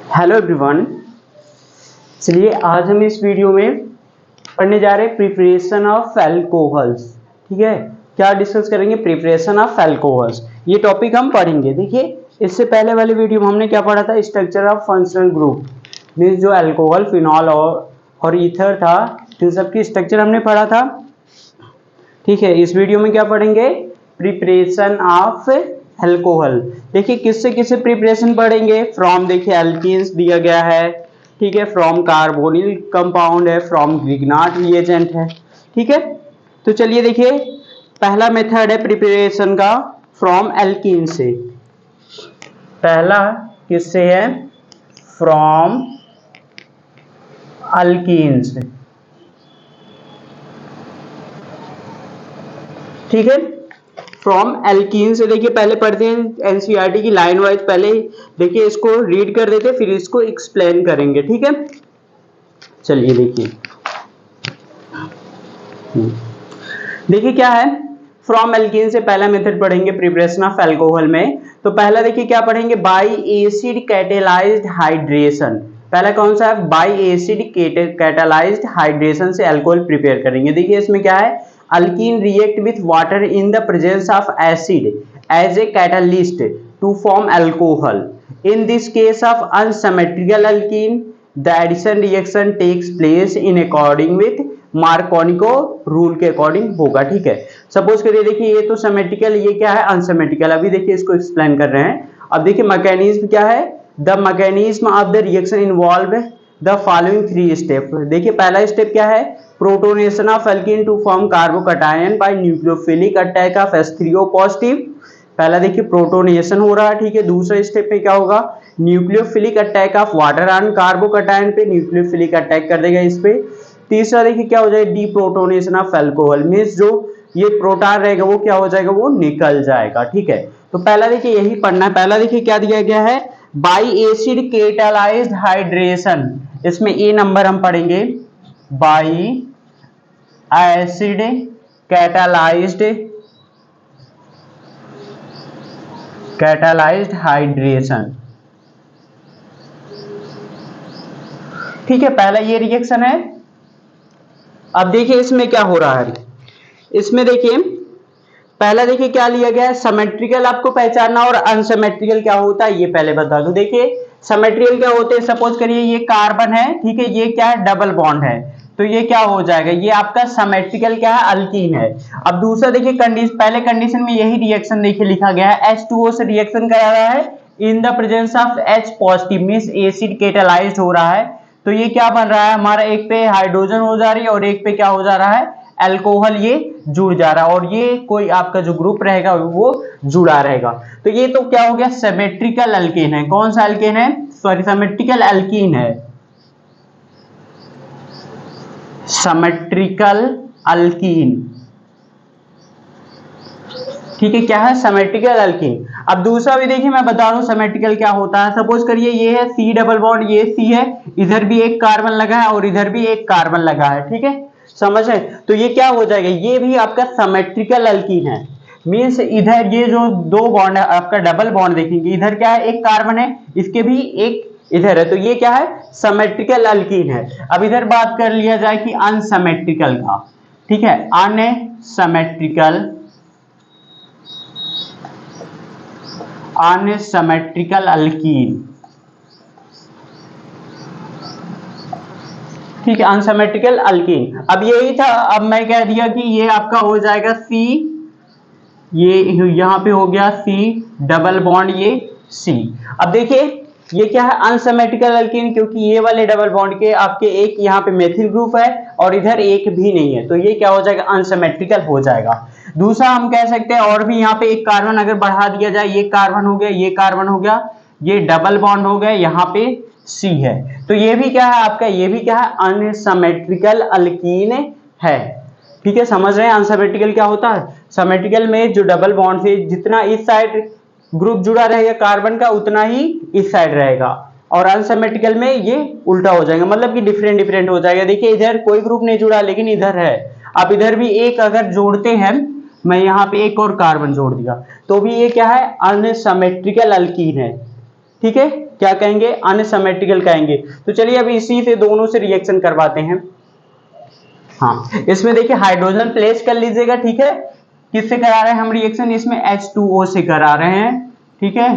Hello everyone. चलिए आज हम इस वीडियो में पढ़ने जा रहे हैं प्रिपरेशन ऑफ अल्कोहल्स। ठीक है, क्या डिस्कस करेंगे? प्रिपरेशन ऑफ अल्कोहल्स, ये टॉपिक हम पढ़ेंगे। देखिए इससे पहले वाले वीडियो में हमने क्या पढ़ा था? Structure of functional group, means जो अल्कोहल, फिनॉल और ईथर था, इन सब की स्ट्रक्चर हमने पढ़ा था। ठीक है, इस वीडियो में क्या पढ़ेंगे? Preparation of alcohol. देखिए किससे किससे प्रिपरेशन पढ़ेंगे? फ्रॉम, देखिए एल्कीन्स दिया गया है, ठीक है, फ्रॉम कार्बोनिल कंपाउंड है, फ्रॉम ग्रिग्नाट रिएजेंट है। ठीक है, तो चलिए देखिए पहला मेथड है प्रिपरेशन का फ्रॉम एल्कीन से। पहला किससे है? फ्रॉम अल्कीन से। ठीक है, फ्रॉम एल्कीन से। देखिए पहले पढ़ते हैं एनसीईआरटी की लाइन वाइज, पहले देखिए इसको रीड कर देते फिर इसको एक्सप्लेन करेंगे। ठीक है, चलिए देखिए देखिए क्या है फ्रॉम एल्कीन से। पहला मेथड पढ़ेंगे प्रिपरेशन ऑफ अल्कोहल में। तो पहला देखिए क्या पढ़ेंगे? By acid catalysed hydration. पहला कौन सा है? बाई एसिड कैटेलाइज्ड हाइड्रेशन से अल्कोहल प्रिपेयर करेंगे। देखिए इसमें क्या है? Alkene react with water in the presence of acid as a catalyst to form alcohol. In this case of unsymmetrical alkene, the addition reaction takes place in according with Markovnikov rule के according होगा। ठीक है, suppose करिए देखिए ये तो symmetrical, ये क्या है? अनसिमेट्रिकल। अभी देखिए इसको एक्सप्लेन कर रहे हैं। अब देखिए मैकेनिज्म क्या है? The mechanism of the reaction involve the following three step. देखिए पहला स्टेप क्या है? Protonation of alkene to form carbocation by nucleophilic attack of H3O positive. पहला देखिए प्रोटोनेशन हो रहा है। ठीक है, दूसरे स्टेप पे क्या होगा? Nucleophilic attack of water on carbocation पे न्यूक्लियोफिलिक अटैक कर देगा इस पे। तीसरा देखिए क्या हो जाएगा? डीप्रोटोनेशन ऑफ अल्कोहल, मींस जो ये प्रोटॉन रहेगा वो क्या हो जाएगा? वो निकल जाएगा। ठीक है, तो पहला देखिए यही पढ़ना है। पहला देखिए क्या दिया गया है? By acid catalysed hydration. इसमें ए नंबर हम पढ़ेंगे, बाई एसिड कैटालाइज्ड हाइड्रेशन। ठीक है, पहला ये रिएक्शन है। अब देखिए इसमें क्या हो रहा है? इसमें देखिए पहला देखिए क्या लिया गया है? सिमेट्रिकल आपको पहचानना, और अनसिमेट्रिकल क्या होता है ये पहले बता दूं। देखिए सिमेट्रिकल क्या होते हैं? सपोज करिए ये कार्बन है, ठीक है, ये क्या है? डबल बॉन्ड है, तो ये क्या हो जाएगा? ये आपका सिमेट्रिकल क्या है? अल्कीन है। अब दूसरा देखिए पहले कंडीशन में यही रिएक्शन देखिए लिखा गया है, H2O से रिएक्शन करा रहा है इन the presence of H positive, means acid catalysed हो रहा है। तो ये क्या बन रहा है हमारा? एक पे हाइड्रोजन हो जा रही है और एक पे क्या हो जा रहा है? अल्कोहल ये जुड़ जा रहा है, और ये कोई आपका जो ग्रुप रहेगा वो जुड़ा रहेगा। तो ये तो क्या हो गया? सिमेट्रिकल अल्केन है। कौन सा अल्केन है? सॉरी, सिमेट्रिकल अल्कीन है। सिमेट्रिकल अल्कीन, ठीक है, क्या है? Symmetrical alkyne. अब दूसरा भी देखिए मैं बता रहा हूं सिमेट्रिकल क्या होता है। सपोज करिए ये है C डबल बॉन्ड, ये C है, इधर भी एक कार्बन लगा है और इधर भी एक कार्बन लगा है। ठीक है, समझ रहे? तो ये क्या हो जाएगा? ये भी आपका सिमेट्रिकल अल्कीन है। मींस इधर ये जो दो बॉन्ड है आपका डबल बॉन्ड, देखेंगे इधर क्या है? एक कार्बन है, इसके भी एक इधर है, तो ये क्या है? सिमेट्रिकल अल्कीन है। अब इधर बात कर लिया जाए कि अनसिमेट्रिकल का। ठीक है, अनसिमेट्रिकल अल्कीन। ठीक है, अनसिमेट्रिकल अल्कीन। अब यही था, अब मैं कह दिया कि ये आपका हो जाएगा C, ये यहां पे हो गया C डबल बॉन्ड, ये C। अब देखिए ये क्या है? अनसिमेट्रिकल अल्कीन, क्योंकि ये वाले डबल बॉन्ड के आपके एक यहाँ पे मेथिल ग्रुप है और इधर एक भी नहीं है, तो ये क्या हो जाएगा? अनसिमेट्रिकल हो जाएगा। दूसरा हम कह सकते हैं और भी यहाँ पे एक कार्बन अगर बढ़ा दिया जाए, ये कार्बन हो गया, ये कार्बन हो गया, ये डबल बॉन्ड हो गया, यहाँ पे C है, तो ये भी क्या है आपका? ये भी क्या है? अनसिमेट्रिकल अल्कीन है। ठीक है, समझ रहे हैं अनसिमेट्रिकल क्या होता है? सिमेट्रिकल में जो डबल बॉन्ड से जितना इस साइड ग्रुप जुड़ा रहेगा कार्बन का, उतना ही इस साइड रहेगा, और अनसिमेट्रिकल में ये उल्टा हो जाएगा, मतलब कि डिफरेंट डिफरेंट हो जाएगा। देखिए इधर कोई ग्रुप नहीं जुड़ा लेकिन इधर है। अब इधर भी एक अगर जोड़ते हैं, मैं यहाँ पे एक और कार्बन जोड़ दिया, तो भी ये क्या है? अनसिमेट्रिकल अल्कीन है। ठीक है, क्या कहेंगे, अनसिमेट्रिकल कहेंगे। तो चलिए अभी इसी से दोनों से रिएक्शन करवाते हैं। हाँ, इसमें देखिए हाइड्रोजन प्लेस कर लीजिएगा, ठीक है। किससे करा रहे हैं हम रिएक्शन, इसमें H2O से करा रहे हैं, ठीक है।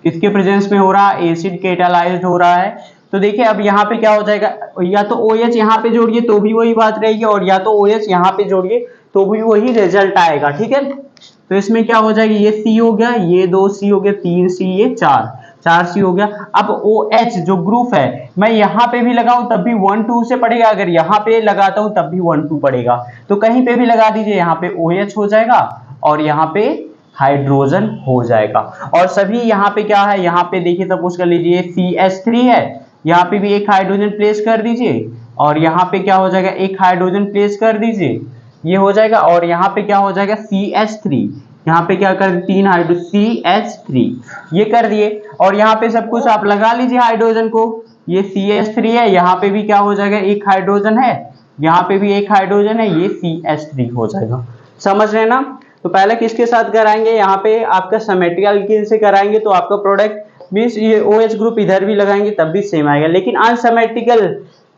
इसके प्रेजेंस में हो रहा है, एसिड कैटालाइज्ड हो रहा है। तो देखिए अब यहाँ पे क्या हो जाएगा, या तो OH यहाँ पे जोड़िए तो भी वही बात रहेगी, और या तो OH यहाँ पे जोड़िए तो भी वही रिजल्ट आएगा, ठीक है। तो इसमें क्या हो जाएगा, ये C हो गया, ये 2 C हो गया, 3 C, ये 4 C हो गया। अब OH जो ग्रुप है, मैं यहाँ पे भी लगाऊं तब भी 1 2 से पड़ेगा, अगर यहाँ पे लगाता हूं तब भी 1 2 पड़ेगा। तो कहीं पे भी लगा दीजिए, यहाँ पे OH हो जाएगा और यहाँ पे हाइड्रोजन हो जाएगा। और सभी यहाँ पे क्या है, यहाँ पे देखिए सपोज कर लीजिए CH3 है, यहाँ पे भी एक हाइड्रोजन प्लेस कर दीजिए, और यहाँ पे क्या हो जाएगा, एक हाइड्रोजन प्लेस कर दीजिए, ये हो जाएगा। और यहाँ पे क्या हो जाएगा, CH3, यहाँ पे क्या कर 3 हाइड्रो CH3, ये कर दिए। और यहाँ पे सब कुछ आप लगा लीजिए हाइड्रोजन को, ये CH3 है, यहाँ पे भी क्या हो जाएगा, एक हाइड्रोजन है, यहाँ पे भी एक हाइड्रोजन है, ये CH3 हो जाएगा। समझ रहे ना। तो पहले किसके साथ कराएंगे, यहाँ पे आपका सिमेट्रिकल एल्कीन से कराएंगे तो आपका प्रोडक्ट मींस ये OH ग्रुप इधर भी लगाएंगे तब भी सेम आएगा। लेकिन अनसिमेट्रिकल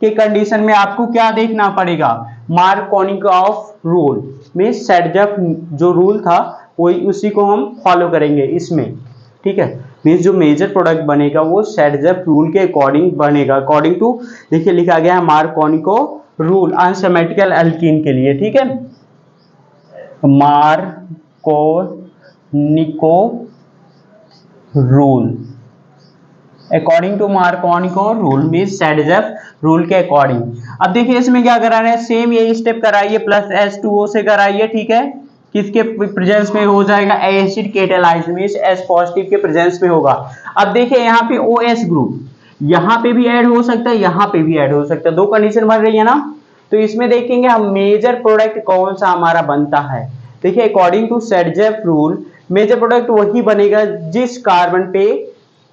के कंडीशन में आपको क्या देखना पड़ेगा, मार्कोनिकॉफ रूल मींस सेडजफ जो रूल था वही उसी को हम फॉलो करेंगे इसमें, ठीक है। मींस जो मेजर प्रोडक्ट बनेगा वो सेडजफ रूल के अकॉर्डिंग बनेगा, अकॉर्डिंग टू देखिए लिखा गया है मार्कोनिको रूल अनसिमेट्रिकल एल्कीन के लिए, ठीक है। Markovnikov rule according to Markovnikov rule means Saytzeff rule के अकॉर्डिंग। अब देखिए इसमें क्या करा रहे हैं, सेम यही स्टेप कराइए, प्लस H2O से कराइए, ठीक है। किसके प्रेजेंस में हो जाएगा, acid catalysed means H positive के प्रेजेंस में होगा। अब देखिए यहाँ पे OH ग्रुप यहाँ पे भी ऐड हो सकता है, यहाँ पे भी ऐड हो सकता है, दो कंडीशन बन रही है ना। तो इसमें देखेंगे हम मेजर प्रोडक्ट कौन सा हमारा बनता है। देखिए according to Saytzeff rule major product वही बनेगा जिस कार्बन पे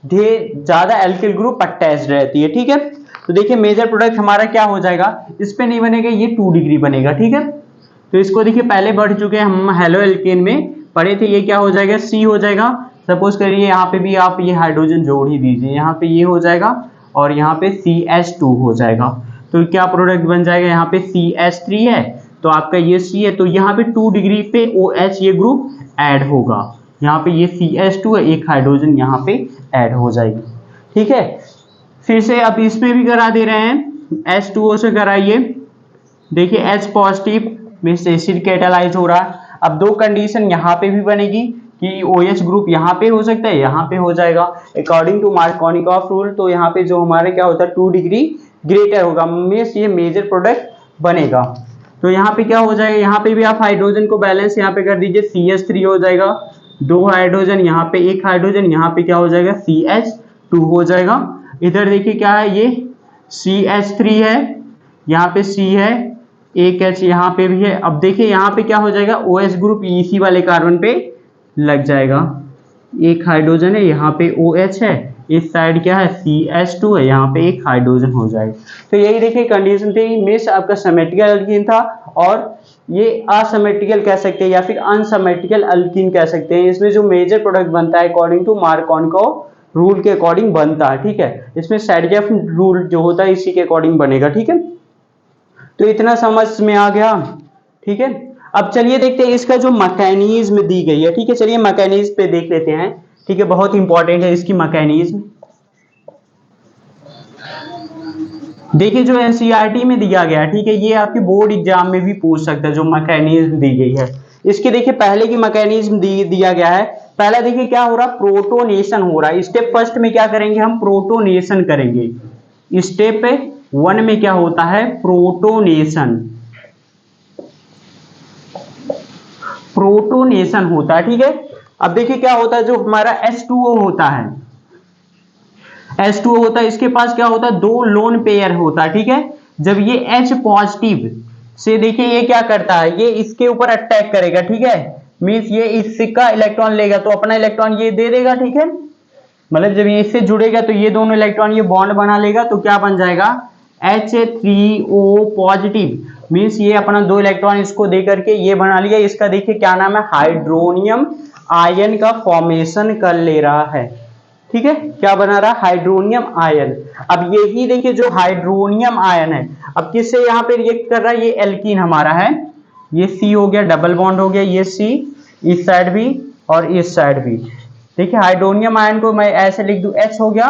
ज्यादा एल्किल ग्रुप अटैच्ड रहती है, ठीक है। तो देखिए मेजर प्रोडक्ट हमारा क्या हो जाएगा, इस पे नहीं बनेगा, ये 2 डिग्री बनेगा, ठीक है। तो इसको देखिए पहले बढ़ चुके हैं हम हेलो एल्केन में पढ़े थे, ये क्या हो जाएगा, C हो जाएगा। सपोज करिए यहाँ पे भी आप ये हाइड्रोजन जोड़ ही दीजिए, यहाँ पे ये हो जाएगा और यहाँ पे CH2 हो जाएगा। तो क्या प्रोडक्ट बन जाएगा, यहाँ पे CH3 है तो आपका ये C है, तो यहाँ पे 2 डिग्री पे OH ये ग्रुप ऐड होगा, यहाँ पे ये CH2 है, एक हाइड्रोजन यहाँ पे ऐड हो जाएगी, ठीक है। फिर से अब इसमें भी करा दे रहे हैं, H2O से कराइए। देखिए H positive means acid catalyse हो रहा है। अब दो कंडीशन यहाँ पे भी बनेगी कि OH ग्रुप यहाँ पे हो सकता है, यहाँ पे हो जाएगा अकॉर्डिंग टू मार्कोनिकॉफ रूल। तो यहाँ पे जो हमारे क्या होता है 2 डिग्री ग्रेटर होगा मींस ये मेजर प्रोडक्ट बनेगा। तो यहाँ पे क्या हो जाएगा, यहाँ पे भी आप हाइड्रोजन को बैलेंस यहाँ पे कर दीजिए, CH3 हो जाएगा, 2 हाइड्रोजन, यहाँ पे 1 हाइड्रोजन, यहाँ पे क्या हो जाएगा CH2 हो जाएगा। इधर देखिए क्या है, ये CH3 है, यहाँ पे C है, एक H यहाँ पे भी है। अब देखिए यहाँ पे क्या हो जाएगा, OH ग्रुप इसी वाले कार्बन पे लग जाएगा, एक हाइड्रोजन है, यहाँ पे OH है, इस साइड क्या है CH2 है, यहाँ पे एक हाइड्रोजन हो जाएगा। तो यही देखिए कंडीशन थी, मींस आपका सिमेट्रिकल एल्कीन था और ये असिमेट्रिकल कह सकते हैं या फिर अनसिमेट्रिकल एल्कीन कह सकते हैं। इसमें जो मेजर प्रोडक्ट बनता है अकॉर्डिंग टू मार्कोनिकॉफ रूल के अकॉर्डिंग बनता है, ठीक है। इसमें सेडजफ रूल जो होता है इसी के अकॉर्डिंग बनेगा, ठीक है। तो इतना समझ में आ गया, ठीक है। अब चलिए देखते हैं इसका जो मैकेनिज्म दी गई है, ठीक है। चलिए मैकेनिज्म पे देख लेते हैं, ठीक है, बहुत इंपॉर्टेंट है इसकी मैकेनिज्म। देखिए जो एनसीईआरटी में दिया गया, ठीक है, ये आपके बोर्ड एग्जाम में भी पूछ सकता है, जो मैकेनिज्म दी गई है इसके। देखिए पहले की मैकेनिज्म दिया गया है, पहला देखिए क्या हो रहा, प्रोटोनेशन हो रहा है। स्टेप फर्स्ट में क्या करेंगे हम, प्रोटोनेशन करेंगे। स्टेप 1 में क्या होता है, प्रोटोनेशन, प्रोटोनेशन होता है, ठीक है। अब देखिए क्या होता है, जो हमारा H2O होता है, H2O होता है, इसके पास क्या होता है, 2 लोन पेयर होता है, ठीक है। जब ये H पॉजिटिव से देखिए ये क्या करता है, ये इसके ऊपर अटैक करेगा, ठीक है। मींस ये इसका इलेक्ट्रॉन लेगा तो अपना इलेक्ट्रॉन ये दे देगा, ठीक है। मतलब जब ये इससे जुड़ेगा तो ये दोनों इलेक्ट्रॉन ये बॉन्ड बना लेगा, तो क्या बन जाएगा H3O पॉजिटिव। मींस ये अपना 2 इलेक्ट्रॉन इसको दे करके ये बना लिया, इसका देखिए क्या नाम है, हाइड्रोनियम आयन का फॉर्मेशन कर ले रहा है, ठीक है, क्या बना रहा, हाइड्रोनियम आयन। अब यही देखिए जो हाइड्रोनियम आयन है, अब किससे यहाँ पे रिएक्ट कर रहा है, ये एल्कीन हमारा है, ये सी हो गया, डबल बॉन्ड हो गया, ये सी इस साइड भी और इस साइड भी। देखिए हाइड्रोनियम आयन को मैं ऐसे लिख दूं, H हो गया,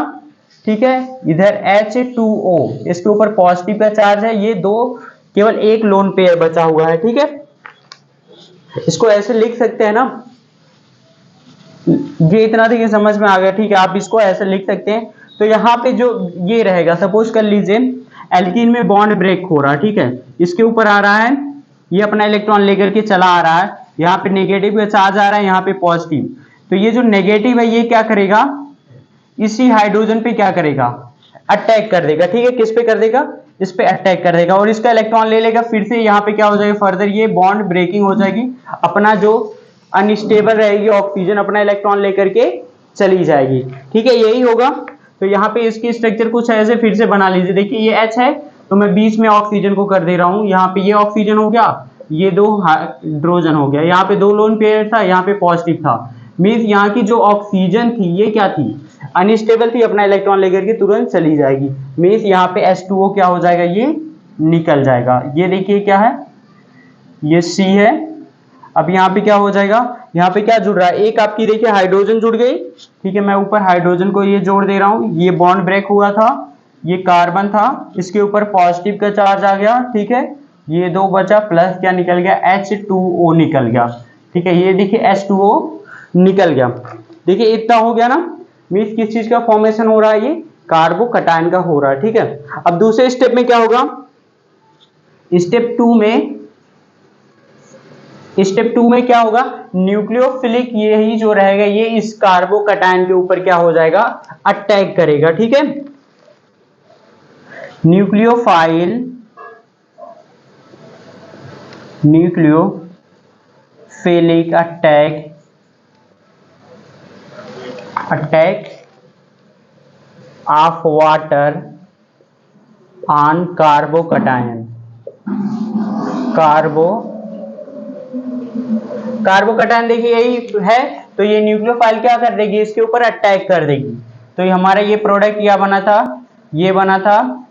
ठीक है, इधर H2O, इसके ऊपर पॉजिटिव का चार्ज है, ये दो केवल एक लोन पेयर बचा हुआ है, ठीक है, इसको ऐसे लिख सकते हैं ना, ये इतना देखिए समझ में आ गया, ठीक है, आप इसको ऐसे लिख सकते हैं। तो यहाँ पे जो ये रहेगा, सपोज कर लीजिए एल्कीन में बॉन्ड ब्रेक हो रहा है, ठीक है, इसके ऊपर आ रहा है, ये अपना इलेक्ट्रॉन लेकर के चला आ रहा है, यहाँ पे नेगेटिव का चार्ज आ रहा है, यहाँ पे पॉजिटिव, तो ये जो नेगेटिव है ये क्या करेगा, इसी हाइड्रोजन पे क्या करेगा, अटैक कर देगा, ठीक है, किस पे कर देगा, इस पे अटैक कर देगा और इसका इलेक्ट्रॉन ले लेगा, फिर से यहाँ पे क्या हो जाएगा, फर्दर ये बॉन्ड ब्रेकिंग हो जाएगी, अपना जो अनस्टेबल रहेगी ऑक्सीजन अपना इलेक्ट्रॉन लेकर के चली जाएगी, ठीक है, यही होगा। तो यहाँ पे इसकी स्ट्रक्चर कुछ ऐसे फिर से बना लीजिए, देखिए ये H है, तो मैं बीच में ऑक्सीजन को कर दे रहा हूँ, यहाँ पे ये ऑक्सीजन हो गया, ये दो हाइड्रोजन हो गया, यहाँ पे दो लोन पेयर था, यहाँ पे पॉजिटिव था, मीन्स यहाँ की जो ऑक्सीजन थी ये क्या थी, अनस्टेबल थी, अपना इलेक्ट्रॉन लेकर के तुरंत चली जाएगी, मीन्स यहाँ पे H2O क्या हो जाएगा, ये निकल जाएगा। ये देखिए क्या है, ये C है, अब यहाँ पे क्या हो जाएगा, यहाँ पे क्या जुड़ रहा है, एक आपकी देखिए हाइड्रोजन जुड़ गई, ठीक है, मैं ऊपर हाइड्रोजन को ये जोड़ दे रहा हूँ, ये बॉन्ड ब्रेक हुआ था, ये कार्बन था, इसके ऊपर पॉजिटिव का चार्ज आ गया, ठीक है, ये दो बचा, प्लस क्या निकल गया, H2O निकल गया, ठीक है, ये देखिए H2O निकल गया, देखिए इतना हो गया ना, मीन्स किस चीज का फॉर्मेशन हो रहा है, ये कार्बोकैटायन का हो रहा है, ठीक है। अब दूसरे स्टेप में क्या होगा, स्टेप टू में क्या होगा, न्यूक्लियोफिलिक यही जो रहेगा ये इस कार्बोकैटायन के ऊपर क्या हो जाएगा, अटैक करेगा, ठीक है, nucleophilic attack of water on carbocation, carbocation देखिए यही है, तो ये न्यूक्लियोफाइल क्या कर देगी, इसके ऊपर अटैक कर देगी, तो ये हमारा ये प्रोडक्ट क्या बना था, ये बना था,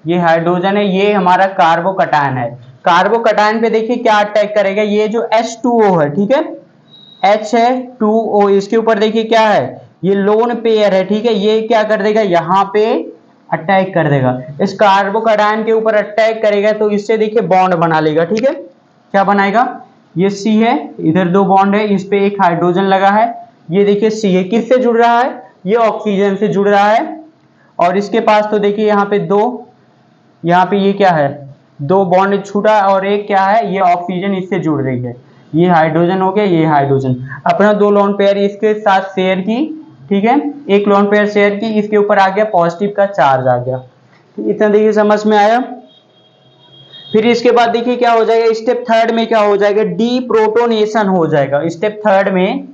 ये हाइड्रोजन है, ये हमारा कार्बोकैटायन है, कार्बोकैटायन पे देखिए क्या अटैक करेगा, ये जो H2O है, ठीक है, H है 2O, इसके ऊपर देखिए क्या है, ये लोन पेयर है, ठीक है, ये क्या कर देगा, यहाँ पे अटैक कर देगा, इस कार्बोकैटायन के ऊपर अटैक करेगा, तो इससे देखिए बॉन्ड बना लेगा, ठीक है, क्या बनाएगा, ये C है, इधर दो बॉन्ड है, इस पे एक हाइड्रोजन लगा है, ये देखिए C है, किससे जुड़ रहा है, ये ऑक्सीजन से जुड़ रहा है, और इसके पास तो देखिए यहाँ पे दो, यहाँ पे ये क्या है, दो बॉन्ड छूटा, और एक क्या है, ये ऑक्सीजन इससे जुड़ रही है, ये हाइड्रोजन हो गया, ये हाइड्रोजन, अपना दो लोन पेयर इसके साथ शेयर की, ठीक है, एक लोन पेयर शेयर की, इसके ऊपर आ गया पॉजिटिव का चार्ज आ गया, इतना देखिए समझ में आया। फिर इसके बाद देखिए क्या हो जाएगा, स्टेप थर्ड में क्या हो जाएगा, डीप्रोटोनेशन हो जाएगा, स्टेप थर्ड मींस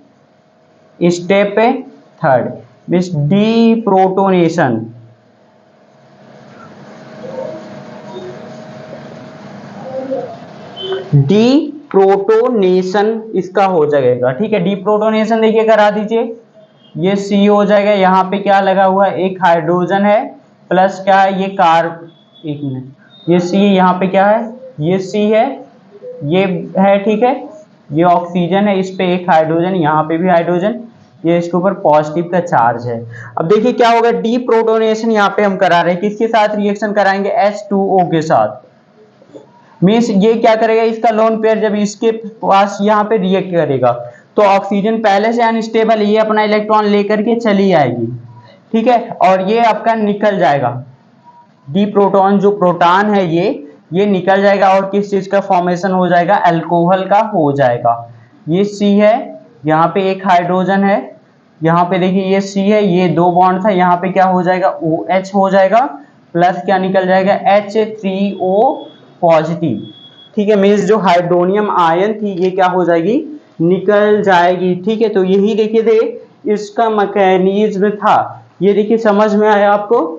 डीप्रोटोनेशन इसका हो जाएगा, ठीक है, डीप्रोटोनेशन देखिए करा दीजिए, ये C हो जाएगा, यहाँ पे क्या लगा हुआ है, एक हाइड्रोजन है, प्लस क्या है, ये एक मिनट, ये C, यहाँ पे क्या है, ये C है, ये है, ठीक है, ये ऑक्सीजन है, इस पे एक हाइड्रोजन, यहाँ पे भी हाइड्रोजन, ये इसके ऊपर पॉजिटिव का चार्ज है। अब देखिए क्या होगा, डीप्रोटोनेशन यहाँ पे हम करा रहे हैं, किसके साथ रिएक्शन कराएंगे, H2O के साथ, मीन्स ये क्या करेगा, इसका लोन पेयर जब इसके पास यहाँ पे रिएक्ट करेगा, तो ऑक्सीजन पहले से अनस्टेबल, ये अपना इलेक्ट्रॉन लेकर के चली आएगी, ठीक है, और ये आपका निकल जाएगा, डी प्रोटॉन जो प्रोटॉन है ये निकल जाएगा, और किस चीज का फॉर्मेशन हो जाएगा, अल्कोहल का हो जाएगा, ये C है, यहाँ पे एक हाइड्रोजन है, यहाँ पे देखिए ये C है, ये दो बॉन्ड था, यहाँ पे क्या हो जाएगा, OH हो जाएगा, प्लस क्या निकल जाएगा, H3O पॉजिटिव, ठीक है, मीन्स जो हाइड्रोनियम आयन थी ये क्या हो जाएगी, निकल जाएगी, ठीक है, तो यही देखिए थे इसका मैकेनिज्म था, ये देखिए समझ में आया आपको।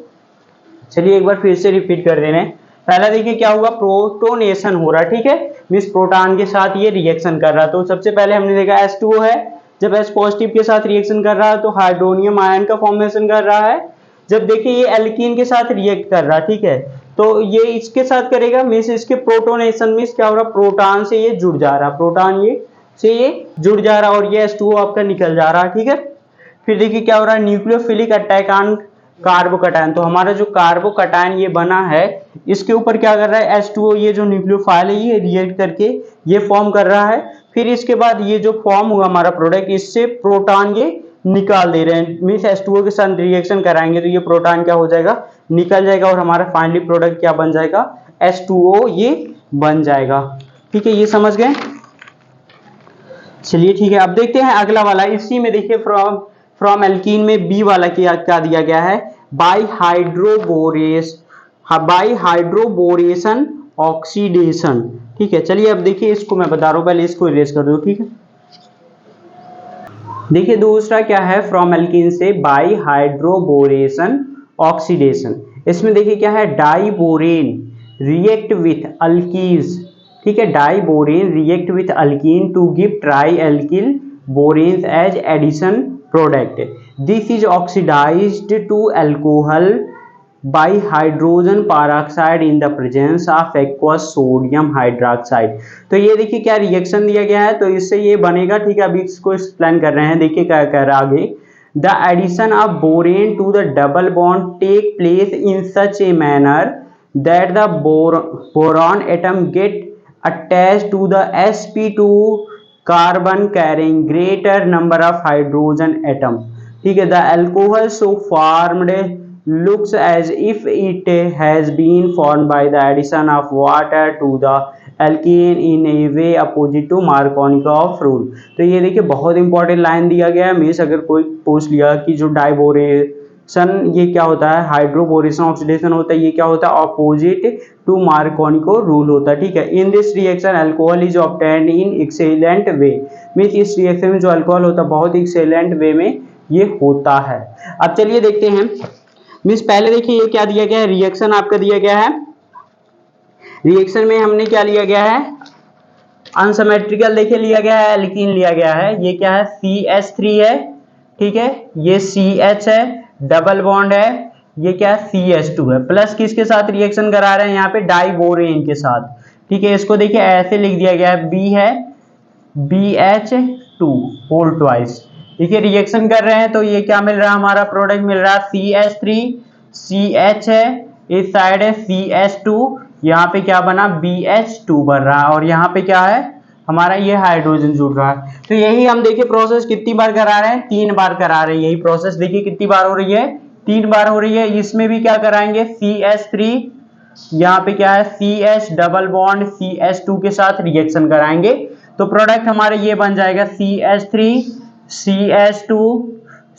चलिए एक बार फिर से रिपीट कर दे रहे हैं, पहला देखिए क्या हुआ, प्रोटोनेशन हो रहा है, ठीक है, मींस प्रोटॉन के साथ ये रिएक्शन कर रहा है, तो सबसे पहले हमने देखा H2O है, जब H पॉजिटिव के साथ रिएक्शन कर रहा है तो हाइड्रोनियम आयन का फॉर्मेशन कर रहा है। जब देखिए ये एल्कीन के साथ रिएक्ट कर रहा है, ठीक है, तो ये इसके साथ करेगा, मीन्स इसके प्रोटोनेशन, मीन्स क्या हो रहा है, प्रोटॉन से ये जुड़ जा रहा है, प्रोटॉन ये से ये जुड़ जा रहा है और ये H2O आपका निकल जा रहा है, ठीक है। फिर देखिए क्या हो रहा है, न्यूक्लियोफिलिक अटैक ऑन कार्बोकैटायन, तो हमारा जो कार्बोकैटायन ये बना है इसके ऊपर क्या कर रहा है, H2O ये जो न्यूक्लियोफाइल है ये रिएक्ट करके ये फॉर्म कर रहा है। फिर इसके बाद ये जो फॉर्म हुआ हमारा प्रोडक्ट, इससे प्रोटॉन ये निकाल दे रहे हैं, मीन्स H2O के साथ रिएक्शन कराएंगे तो ये प्रोटॉन क्या हो जाएगा, निकल जाएगा और हमारा फाइनली प्रोडक्ट क्या बन जाएगा, H2O ये बन जाएगा, ठीक है, ये समझ गए। चलिए ठीक है, अब देखते हैं अगला वाला। इसी में देखिए फ्रॉम एल्कीन में बी वाला क्या दिया गया है, बाई हाइड्रोबोरेशन ऑक्सीडेशन, ठीक है। चलिए अब देखिए इसको मैं बता रहा हूं, पहले इसको इरेज कर दो, ठीक है। देखिए दूसरा क्या है, फ्रॉम एल्कीन से बाई हाइड्रोबोरेशन ऑक्सीडेशन। इसमें देखिए क्या है, डाइबोरेन रिएक्ट विथ अल्कीन्स, ठीक है, diborane react with alkene to give tri alkyl boranes as addition product. This is oxidised to alcohol by hydrogen peroxide in the presence of aqueous sodium hydroxide। तो ये देखिए क्या reaction दिया गया है, तो इससे ये बनेगा, ठीक है। अभी इसको एक्सप्लेन कर रहे हैं, देखिए क्या कह रहा है आगे, the addition of borane to the double bond take place in such a manner that the boron atom get attach to the sp2 carbon carrying greater number of hydrogen atom, ठीक है। The alcohol so formed looks as if it has been formed by the addition of water to the alkene in a way opposite to Markovnikov rule। तो ये देखिए बहुत important line दिया गया है, means अगर कोई पूछ लिया कि जो डाइबोरेशन ये क्या होता है, हाइड्रोबोरेशन ऑक्सीडेशन होता है, ये क्या होता है, अपोजिट टू मार्कोनिको रूल होता है, ठीक है। In this reaction alcohol is obtained in excellent way, means इस रिएक्शन में जो अल्कोहल होता है बहुत एक्सेलेंट वे में ये होता है। अब चलिए देखते हैं, मीन्स पहले देखिए ये क्या दिया गया है, रिएक्शन आपका दिया गया है, रिएक्शन में हमने क्या लिया गया है, अनसिमेट्रिकल देखिए लिया गया है, एल्कीन लिया गया है, ये क्या है, CH3 है, ठीक है, ये CH है, डबल बॉन्ड है, ये क्या है, CH2 है, प्लस किसके साथ रिएक्शन करा रहे हैं यहाँ पे, डाइबोरेन के साथ, ठीक है। इसको देखिए ऐसे लिख दिया गया है, B है BH2 होल ट्वाइस, देखिए रिएक्शन कर रहे हैं तो ये क्या मिल रहा है, हमारा प्रोडक्ट मिल रहा है CH3, CH है, इस साइड है CH2, यहाँ पे क्या बना, BH2 बन रहा है और यहाँ पे क्या है हमारा, ये हाइड्रोजन जुड़ रहा है। तो यही हम देखिए प्रोसेस कितनी बार करा रहे हैं, 3 बार करा रहे हैं, यही प्रोसेस देखिए कितनी बार हो रही है, 3 बार हो रही है। इसमें भी क्या कराएंगे, CH3, यहाँ पे क्या है, CH डबल बॉन्ड CH2 के साथ रिएक्शन कराएंगे तो प्रोडक्ट हमारे ये बन जाएगा CH3 CH2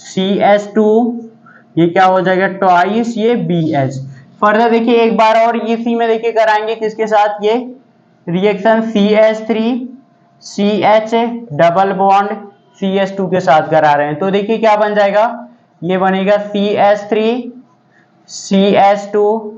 CH2, ये क्या हो जाएगा ट्वाइस ये BH। फर्दर देखिए एक बार और इसी में देखिए कराएंगे किसके साथ, ये reaction CH3 CH double bond CH2 के साथ करा रहे हैं तो देखिए क्या बन जाएगा, ये बनेगा CH3 CH2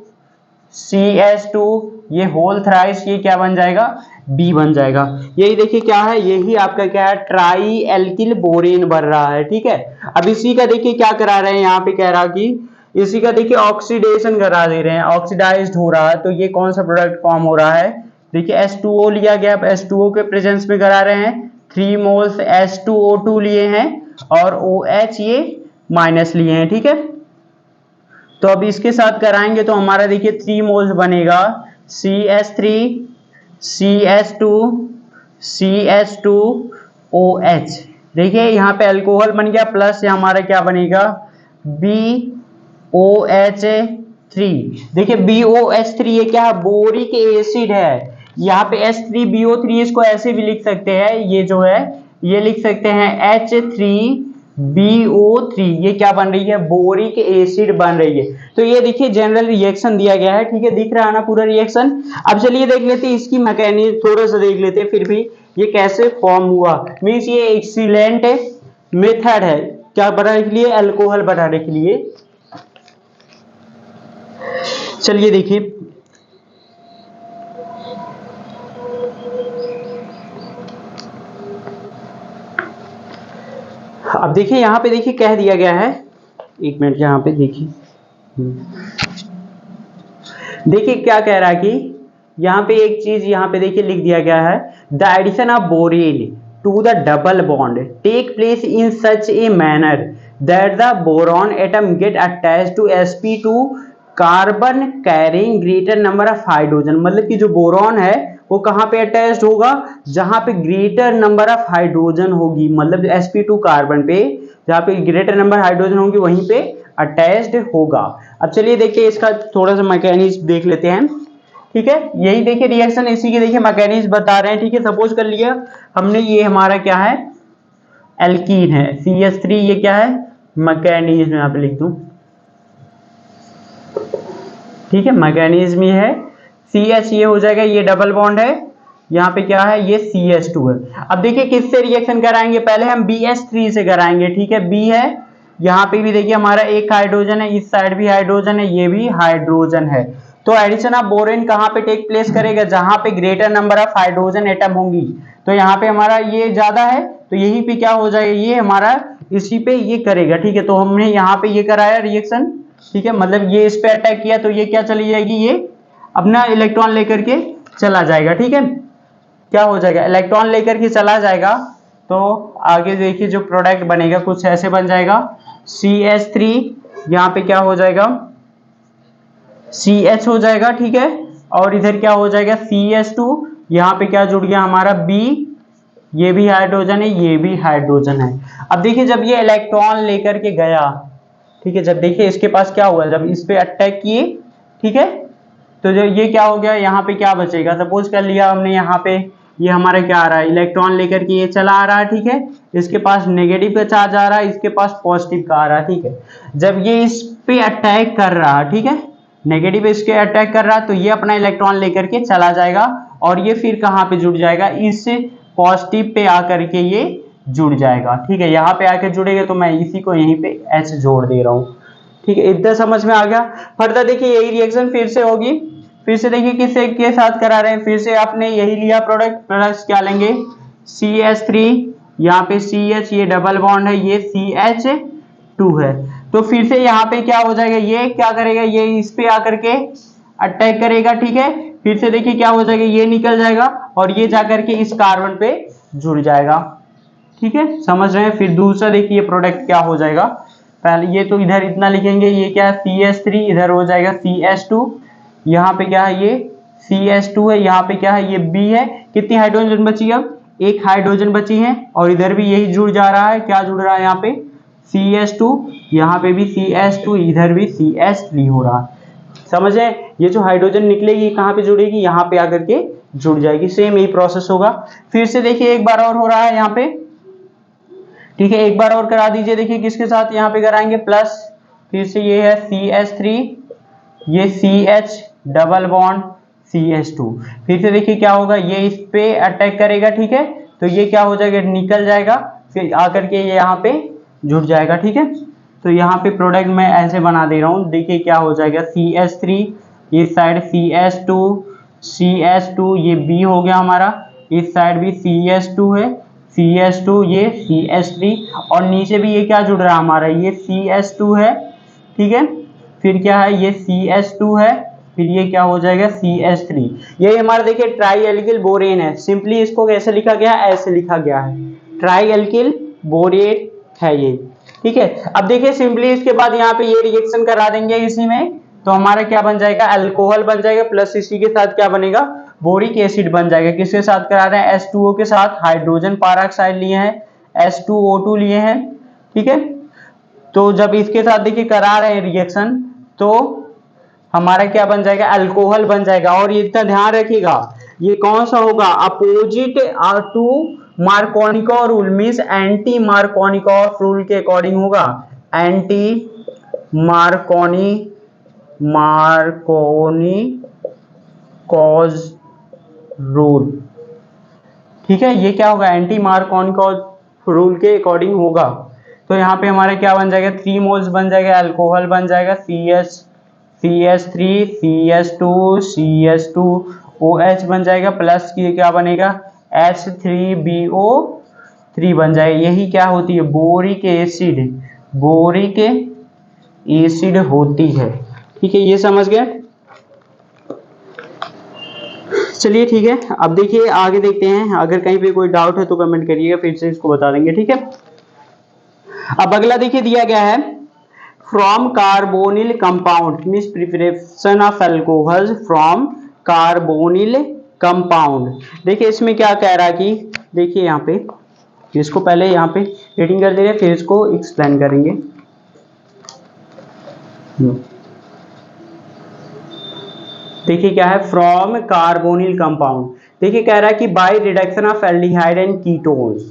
CH2, ये होल थ्राइस ये क्या बन जाएगा, B बन जाएगा। यही देखिए क्या है, यही आपका क्या है, ट्राई एल्किल बोरेन बन रहा है, ठीक है। अब इसी का देखिए क्या करा रहे हैं, यहाँ पे कह रहा कि इसी का देखिए ऑक्सीडेशन करा दे रहे हैं, ऑक्सीडाइज्ड हो रहा है तो ये कौन सा प्रोडक्ट फॉर्म हो रहा है, देखिए H2O लिया गया, H2O के प्रेजेंस में करा रहे हैं, 3 मोल्स H2O2 लिए हैं और OH ये माइनस लिए हैं, ठीक है। तो अब इसके साथ कराएंगे तो हमारा देखिए 3 मोल्स बनेगा CH3 CH2 CH2 OH, देखिए यहाँ पे अल्कोहल बन गया, प्लस ये हमारा क्या बनेगा BOH3, देखिए BOH3 ये क्या है, बोरिक एसिड है, यहाँ पे H3BO3 इसको ऐसे भी लिख सकते हैं, ये जो है ये लिख सकते हैं H3BO3, ये क्या बन रही है, बोरिक एसिड बन रही है। तो ये देखिए जनरल रिएक्शन दिया गया है, ठीक है, दिख रहा है ना पूरा रिएक्शन। अब चलिए देख लेते हैं इसकी मैकेनिज्म, थोड़ा सा देख लेते हैं फिर भी ये कैसे फॉर्म हुआ, मीन्स ये एक्सीलेंट मेथड है क्या बनाने के लिए, अल्कोहल बनाने के लिए। चलिए देखिए अब देखिए यहाँ पे देखिए कह दिया गया है, एक मिनट यहाँ पे देखिए, देखिए क्या कह रहा है कि यहाँ पे एक चीज यहाँ पे देखिए लिख दिया गया है, the addition of borane to the double bond take place in such a manner that the boron atom get attach to sp2 carbon carrying greater number of hydrogen. मतलब कि जो बोरॉन है वो कहाँ पे अटैच्ड होगा, जहां पे ग्रेटर नंबर ऑफ हाइड्रोजन होगी, मतलब sp2 कार्बन पे जहाँ पे ग्रेटर नंबर हाइड्रोजन होगी वहीं पे अटैच्ड होगा। अब चलिए देखिए इसका थोड़ा सा मैकेनिज्म देख लेते हैं। ठीक है, यही देखिए रिएक्शन इसी के देखिए मैकेनिज्म बता रहे हैं। ठीक है, सपोज कर लिया हमने ये हमारा क्या है एल्कीन है CH3, ये क्या है मैकेनिज्म, यहाँ पे लिख दूं। ठीक है, मैकेनिज्म ये है CH, ये हो जाएगा, ये डबल बॉन्ड है, यहाँ पे क्या है ये CH2 है। अब देखिए किससे रिएक्शन कराएंगे, पहले हम BH3 से कराएंगे। ठीक है, B है, यहाँ पे भी देखिए हमारा एक हाइड्रोजन है, इस साइड भी हाइड्रोजन है, ये भी हाइड्रोजन है। तो एडिशन ऑफ बोरेन कहाँ पे टेक प्लेस करेगा, जहां पे greater number of hydrogen atom होंगी। तो यहाँ पे हमारा ये ज्यादा है तो यही पे क्या हो जाएगा, ये हमारा इसी पे ये करेगा। ठीक है, तो हमने यहाँ पे ये कराया रिएक्शन। ठीक है, मतलब ये इस पे अटैक किया तो ये क्या चली जाएगी, ये अपना इलेक्ट्रॉन लेकर के चला जाएगा। ठीक है, क्या हो जाएगा इलेक्ट्रॉन लेकर के चला जाएगा, तो आगे देखिए जो प्रोडक्ट बनेगा कुछ ऐसे बन जाएगा CH3, यहाँ पे क्या हो जाएगा CH हो जाएगा। ठीक है, और इधर क्या हो जाएगा CH2, यहाँ पे क्या जुड़ गया हमारा B, ये भी हाइड्रोजन है, ये भी हाइड्रोजन है। अब देखिए जब ये इलेक्ट्रॉन लेकर के गया, ठीक है, जब देखिए इसके पास क्या हुआ, जब इस पे अटैक किए, ठीक है, तो जो ये क्या हो गया, यहाँ पे क्या बचेगा, सपोज कर लिया हमने यहाँ पे ये हमारा क्या आ रहा है इलेक्ट्रॉन लेकर के ये चला आ रहा है। ठीक है, इसके पास नेगेटिव का चार्ज आ रहा है, इसके पास पॉजिटिव का आ रहा है। ठीक है, जब ये इस पे अटैक कर रहा है, ठीक है, नेगेटिव इसके अटैक कर रहा है, तो ये अपना इलेक्ट्रॉन लेकर के चला जाएगा और ये फिर कहाँ पे जुड़ जाएगा, इस पॉजिटिव पे आकर के ये जुड़ जाएगा। ठीक है, यहाँ पे आकर जुड़ेगा तो मैं इसी को यहीं पे H जोड़ दे रहा हूँ। ठीक है, इतना समझ में आ गया। फर्दर देखिए यही रिएक्शन फिर से होगी, फिर से देखिए किससे के साथ करा रहे हैं, फिर से आपने यही लिया प्रोडक्ट क्या लेंगे CH3, यहाँ पे CH, ये डबल बॉन्ड है, ये CH2 है। तो फिर से यहाँ पे क्या हो जाएगा, ये क्या करेगा, ये इस पे आकर के अटैक करेगा। ठीक है, फिर से देखिए क्या हो जाएगा, ये निकल जाएगा और ये जाकर के इस कार्बन पे जुड़ जाएगा। ठीक है, समझ रहे हैं। फिर दूसरा देखिए प्रोडक्ट क्या हो जाएगा, पहले ये तो इधर इतना लिखेंगे, ये क्या है CH3, इधर हो जाएगा CH2, यहाँ पे क्या है ये CH2 है, यहाँ पे क्या है ये B है। कितनी हाइड्रोजन बची, अब एक हाइड्रोजन बची है और इधर भी यही जुड़ जा रहा है, क्या जुड़ रहा है यहाँ पे CH2, यहाँ पे भी CH2, इधर भी CH3 हो रहा है। समझे, ये जो हाइड्रोजन निकलेगी कहाँ पे जुड़ेगी, यहाँ पे आकर के जुड़ जाएगी। सेम यही प्रोसेस होगा। फिर से देखिए एक बार और हो रहा है यहाँ पे। ठीक है, एक बार और करा दीजिए, देखिए किसके साथ यहाँ पे कराएंगे प्लस, फिर से ये है CH3, ये CH डबल बॉन्ड CH2, फिर से देखिए क्या होगा, ये इस पे अटैक करेगा। ठीक है, तो ये क्या हो जाएगा, निकल जाएगा, फिर आकर के ये यहाँ पे जुड़ जाएगा। ठीक है, तो यहाँ पे प्रोडक्ट मैं ऐसे बना दे रहा हूँ, देखिए क्या हो जाएगा CH3, इस साइड CH2, ये B हो गया हमारा, इस साइड भी CH2 है, CH2, ये CH3 और नीचे भी ये क्या जुड़ रहा है हमारा, ये CH2 है। ठीक है, फिर क्या है ये CH2 है, फिर ये क्या हो जाएगा CH3। ये हमारा देखिए ट्राई एल्किल बोरेन है। सिंपली इसको कैसे लिखा गया है, ऐसे लिखा गया है, ट्राई एल्किल बोरेन है ये। ठीक है, अब देखिए सिंपली इसके बाद यहाँ पे ये रिएक्शन करा देंगे इसी में, तो हमारा क्या बन जाएगा अल्कोहल बन जाएगा, प्लस इसी के साथ क्या बनेगा बोरिक एसिड बन जाएगा। किसके साथ करा रहे हैं, H2O के साथ, हाइड्रोजन पेरोक्साइड लिए हैं, H2O2 लिए हैं। ठीक है, तो जब इसके साथ देखिए करा रहे हैं रिएक्शन तो हमारा क्या बन जाएगा अल्कोहल बन जाएगा। और ये इतना ध्यान रखिएगा, ये कौन सा होगा, opposite to Markovnikov rule, means anti Markovnikov rule के अकॉर्डिंग होगा, एंटी मार्कोनिकॉफ रूल। ठीक है, ये क्या होगा एंटी मार्कोनिकॉफ रूल के अकॉर्डिंग होगा। तो यहाँ पे हमारा क्या बन जाएगा 3 मोल्स बन जाएगा, अल्कोहल बन जाएगा CH3 CH2 CH2OH बन जाएगा, प्लस ये क्या बनेगा H3BO3 3 बन जाएगा। यही क्या होती है, बोरिक एसिड, बोरिक एसिड होती है। ठीक है, ये समझ गए। चलिए ठीक है, अब देखिए आगे देखते हैं, अगर कहीं पे कोई डाउट है तो कमेंट करिएगा, फिर से इसको बता देंगे। ठीक है, अब अगला देखिए दिया गया है from carbonyl compound means preparation of alcohol from carbonyl compound. देखिए इसमें क्या कह रहा है कि देखिए यहाँ पे, इसको पहले यहाँ पे रीडिंग कर दे रहे हैं, फिर इसको एक्सप्लेन करेंगे। देखिए क्या है, फ्रॉम कार्बोनिल कंपाउंड। देखिए कह रहा है कि by reduction of aldehyde and ketones,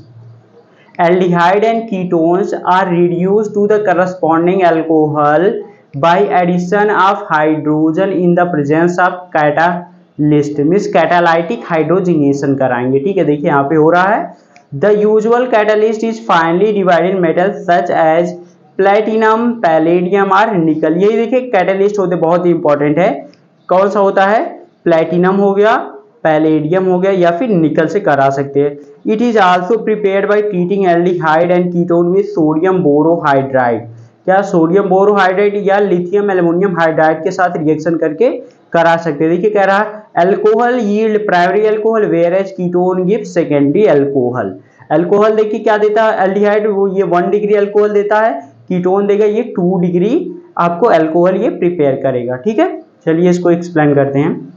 aldehyde and ketones are reduced to the corresponding alcohol by addition of hydrogen in the presence of catalyst means catalytic hydrogenation कराएंगे। ठीक है, देखिए यहाँ पे हो रहा है the usual catalyst is finely divided metals such as platinum, palladium और nickel। यही देखिए कैटलिस्ट होते बहुत ही इंपॉर्टेंट है। कौन सा होता है, प्लेटिनम हो गया, पैलेडियम हो गया या फिर निकल से करा सकते हैं। It is also prepared by treating aldehyde and ketone with sodium borohydride. क्या सोडियम बोरोहाइड्राइड या लिथियम एल्युमिनियम हाइड्राइड के साथ रिएक्शन करके करा सकते हैं। देखिए कह रहा है alcohol yield primary alcohol whereas ketone give secondary alcohol. Alcohol देखिए क्या देता है, एल्डिहाइड वो ये 1 डिग्री अल्कोहल देता है, कीटोन देगा ये 2 डिग्री आपको अल्कोहल ये प्रिपेयर करेगा। ठीक है, चलिए इसको एक्सप्लेन करते हैं।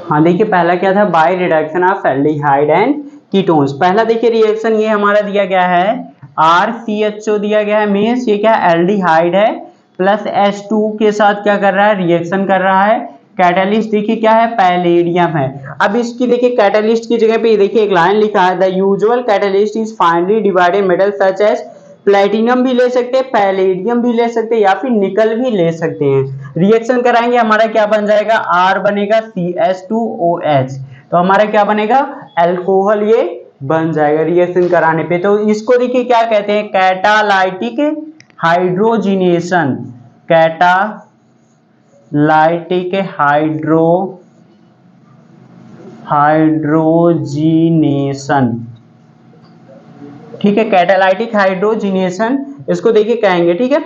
हाँ देखिए पहला क्या था, bye reduction of aldehyde and ketones. पहला देखिए रिएक्शन ये हमारा दिया गया है RCHO दिया गया है, मीन्स ये क्या एल्डिहाइड है प्लस H2 के साथ क्या कर रहा है, रिएक्शन कर रहा है। कैटलिस्ट देखिए क्या है, पैलेडियम है। अब इसकी देखिए कैटलिस्ट की जगह पे देखिए एक लाइन लिखा है the usual catalyst is finely divided metal such as platinum भी ले सकते हैं, पैलेडियम भी ले सकते हैं या फिर निकल भी ले सकते हैं। रिएक्शन कराएंगे हमारा क्या बन जाएगा, R बनेगा CH2OH, तो हमारा क्या बनेगा, अल्कोहल ये बन जाएगा रिएक्शन कराने पे। तो इसको देखिए क्या कहते हैं, कैटालाइटिक हाइड्रोजिनेशन, कैटालाइटिक हाइड्रोजिनेशन। ठीक है, कैटालाइटिक हाइड्रोजिनेशन इसको देखिए कहेंगे। ठीक है,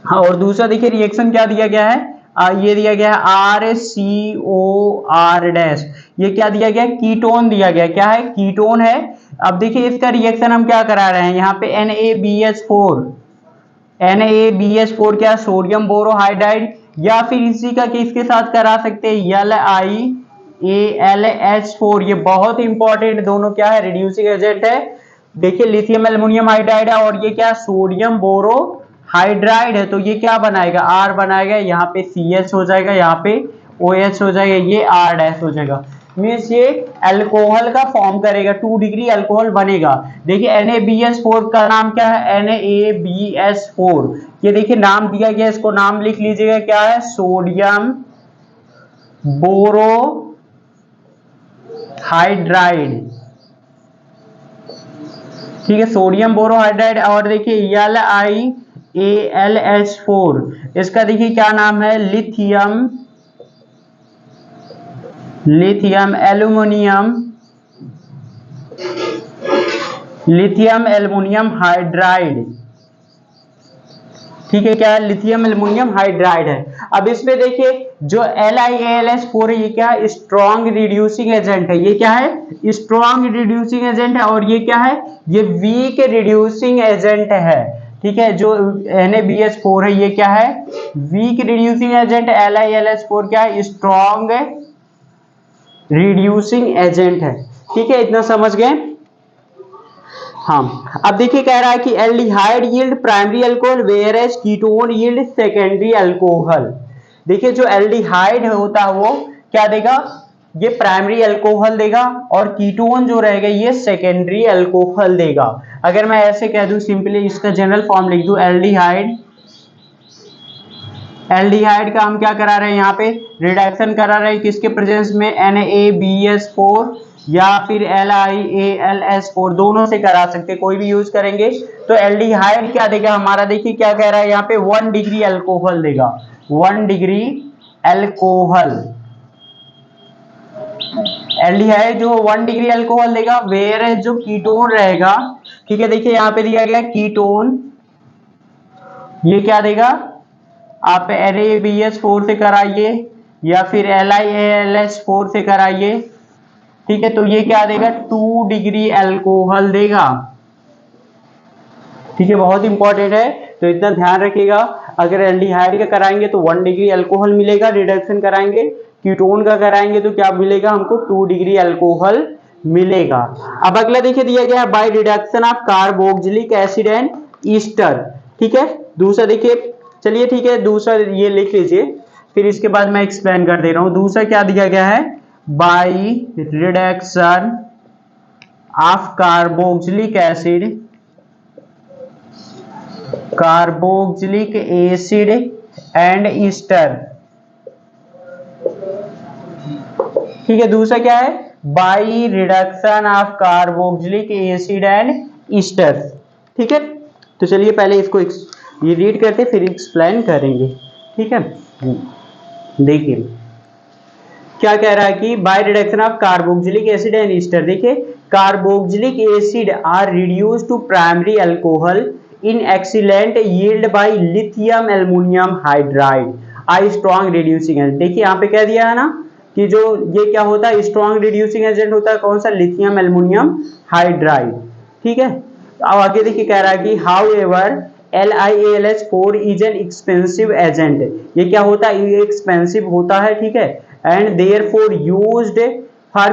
हाँ और दूसरा देखिए रिएक्शन क्या दिया गया है, ये दिया गया है RCOR-, ये क्या दिया गया, कीटोन दिया गया, क्या है, कीटोन है। अब देखिए इसका रिएक्शन हम क्या करा रहे हैं, यहाँ पे NaBH4 क्या, सोडियम बोरोहाइड्राइड, या फिर इसी का किसके साथ करा सकते हैं, LiAlH4। ये बहुत इंपॉर्टेंट दोनों क्या है, रिड्यूसिंग एजेंट है। देखिए लिथियम एल्युमिनियम हाइड्राइड है और ये क्या, सोडियम बोरोहाइड्राइड है, तो ये क्या बनाएगा, R बनाएगा, यहाँ पे CH हो जाएगा, यहाँ पे OH हो जाएगा, ये R' हो जाएगा। मीन्स ये अल्कोहल का फॉर्म करेगा, 2 डिग्री अल्कोहल बनेगा। देखिए NaBH4 का नाम क्या है, NaBH4। ये देखिए नाम दिया गया, इसको नाम लिख लीजिएगा, क्या है, सोडियम बोरोहाइड्राइड। ठीक है, सोडियम बोरोहाइड्राइड। और देखिए LiAlH4, इसका देखिए क्या नाम है, लिथियम एल्युमिनियम हाइड्राइड। ठीक है, क्या है, लिथियम एल्युमिनियम हाइड्राइड है। अब इसमें देखिए जो LiAlH4 है ये क्या, स्ट्रॉन्ग रिड्यूसिंग एजेंट है। ये क्या है, स्ट्रॉन्ग रिड्यूसिंग एजेंट है, और ये क्या है, ये वीक रिड्यूसिंग एजेंट है। ठीक है, जो NaBH4 है ये क्या है, वीक रिड्यूसिंग एजेंट, LiAlH4 क्या है, स्ट्रॉन्ग रिड्यूसिंग एजेंट है। ठीक है, इतना समझ गए। हाँ अब देखिए कह रहा है कि aldehyde yield primary alcohol whereas ketone yield secondary alcohol. देखिए जो एल्डिहाइड होता है वो क्या देगा, ये प्राइमरी अल्कोहल देगा, और कीटोन जो रहेगा ये सेकेंडरी अल्कोहल देगा। अगर मैं ऐसे कह दूं सिंपली इसका जनरल फॉर्म लिख दूं, एल्डिहाइड का हम क्या करा रहे हैं, यहाँ पे रिडक्शन करा रहे हैं किसके प्रेजेंस में, NaBH4 या फिर LiAlH4, दोनों से करा सकते, कोई भी यूज करेंगे। तो एल्डिहाइड क्या देगा हमारा, देखिए क्या कह रहा है यहाँ पे, 1 डिग्री अल्कोहल देगा, 1 डिग्री अल्कोहल। एल्डिहाइड जो 1 डिग्री अल्कोहल देगा, वेयर एज जो कीटोन रहेगा, ठीक है, देखिए यहाँ पे दिया गया कीटोन, ये क्या देगा, आप NaBH4 से कराइए या फिर LiAlH4 से कराइए, ठीक है, तो ये क्या देगा, 2 डिग्री अल्कोहल देगा, ठीक है, बहुत इंपॉर्टेंट है, तो इतना ध्यान रखिएगा। अगर एल्डिहाइड का कराएंगे तो 1 डिग्री अल्कोहल मिलेगा, रिडक्शन कराएंगे, कीटोन का कराएंगे तो क्या मिलेगा हमको, 2 डिग्री अल्कोहल मिलेगा। अब अगला देखिए दिया गया है bye reduction of carboxylic acid and Easter, ठीक है, दूसरा देखिए, चलिए ठीक है, दूसरा ये लिख लीजिए, फिर इसके बाद मैं एक्सप्लेन कर दे रहा हूं। दूसरा क्या दिया गया है, bye reduction of carboxylic acid, carboxylic acid and Easter, ठीक है, दूसरा क्या है, bye reduction of carboxylic acid and Easter, ठीक है, तो चलिए पहले इसको ये रीड करते फिर एक्सप्लेन करेंगे, ठीक है। देखिए क्या कह रहा है कि by reduction of carboxylic acid and ester, देखिए carboxylic acid are reduced to primary alcohol in excellent yield by lithium aluminum hydride a strong reducing agent। देखिए यहाँ पे क्या दिया है ना कि जो ये क्या होता है, स्ट्रॉन्ग रिड्यूसिंग एजेंट होता है, कौन सा, लिथियम एल्युमिनियम हाइड्राइड, ठीक है। अब आगे देखिए कह रहा है कि however LiAlH4 is an expensive agent, ये क्या होता है, ये एक्सपेंसिव होता है, ठीक है, and therefore used for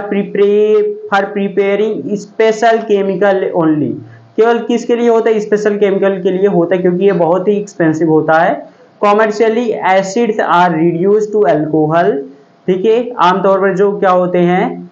preparing special chemical only, केवल किसके लिए होता है, स्पेशल केमिकल के लिए होता है, क्योंकि ये बहुत ही एक्सपेंसिव होता है। Commercially acids are reduced to alcohol, ठीक है, आमतौर पर जो क्या होते हैं,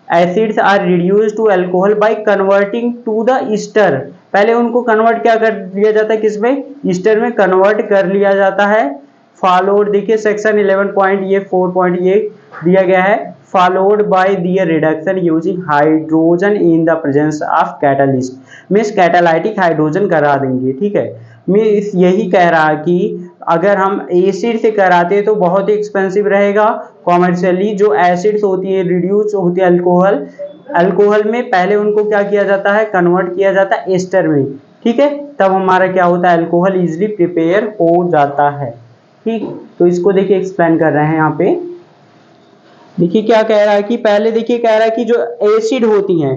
acids are reduced to alcohol by converting to the ester, पहले उनको कन्वर्ट क्या कर दिया जाता है, किसमें, ईस्टर में कन्वर्ट कर लिया जाता है। फॉलोड देखिए सेक्शन 11.4 दिया गया है, followed by their reduction using hydrogen in the presence of catalyst, means catalytic hydrogen करा देंगे, ठीक है, मीन्स यही कह रहा है कि अगर हम एसिड से कराते हैं तो बहुत ही एक्सपेंसिव रहेगा। कॉमर्शियली जो एसिड्स होती है रिड्यूस होती है अल्कोहल, अल्कोहल में पहले उनको क्या किया जाता है, कन्वर्ट किया जाता है एस्टर में, ठीक है, तब हमारा क्या होता है, अल्कोहल इजिली प्रिपेयर हो जाता है, ठीक। तो इसको देखिए एक्सप्लेन कर रहे हैं यहाँ पे, देखिए क्या कह रहा है कि पहले देखिए कह रहा है कि जो एसिड होती हैं,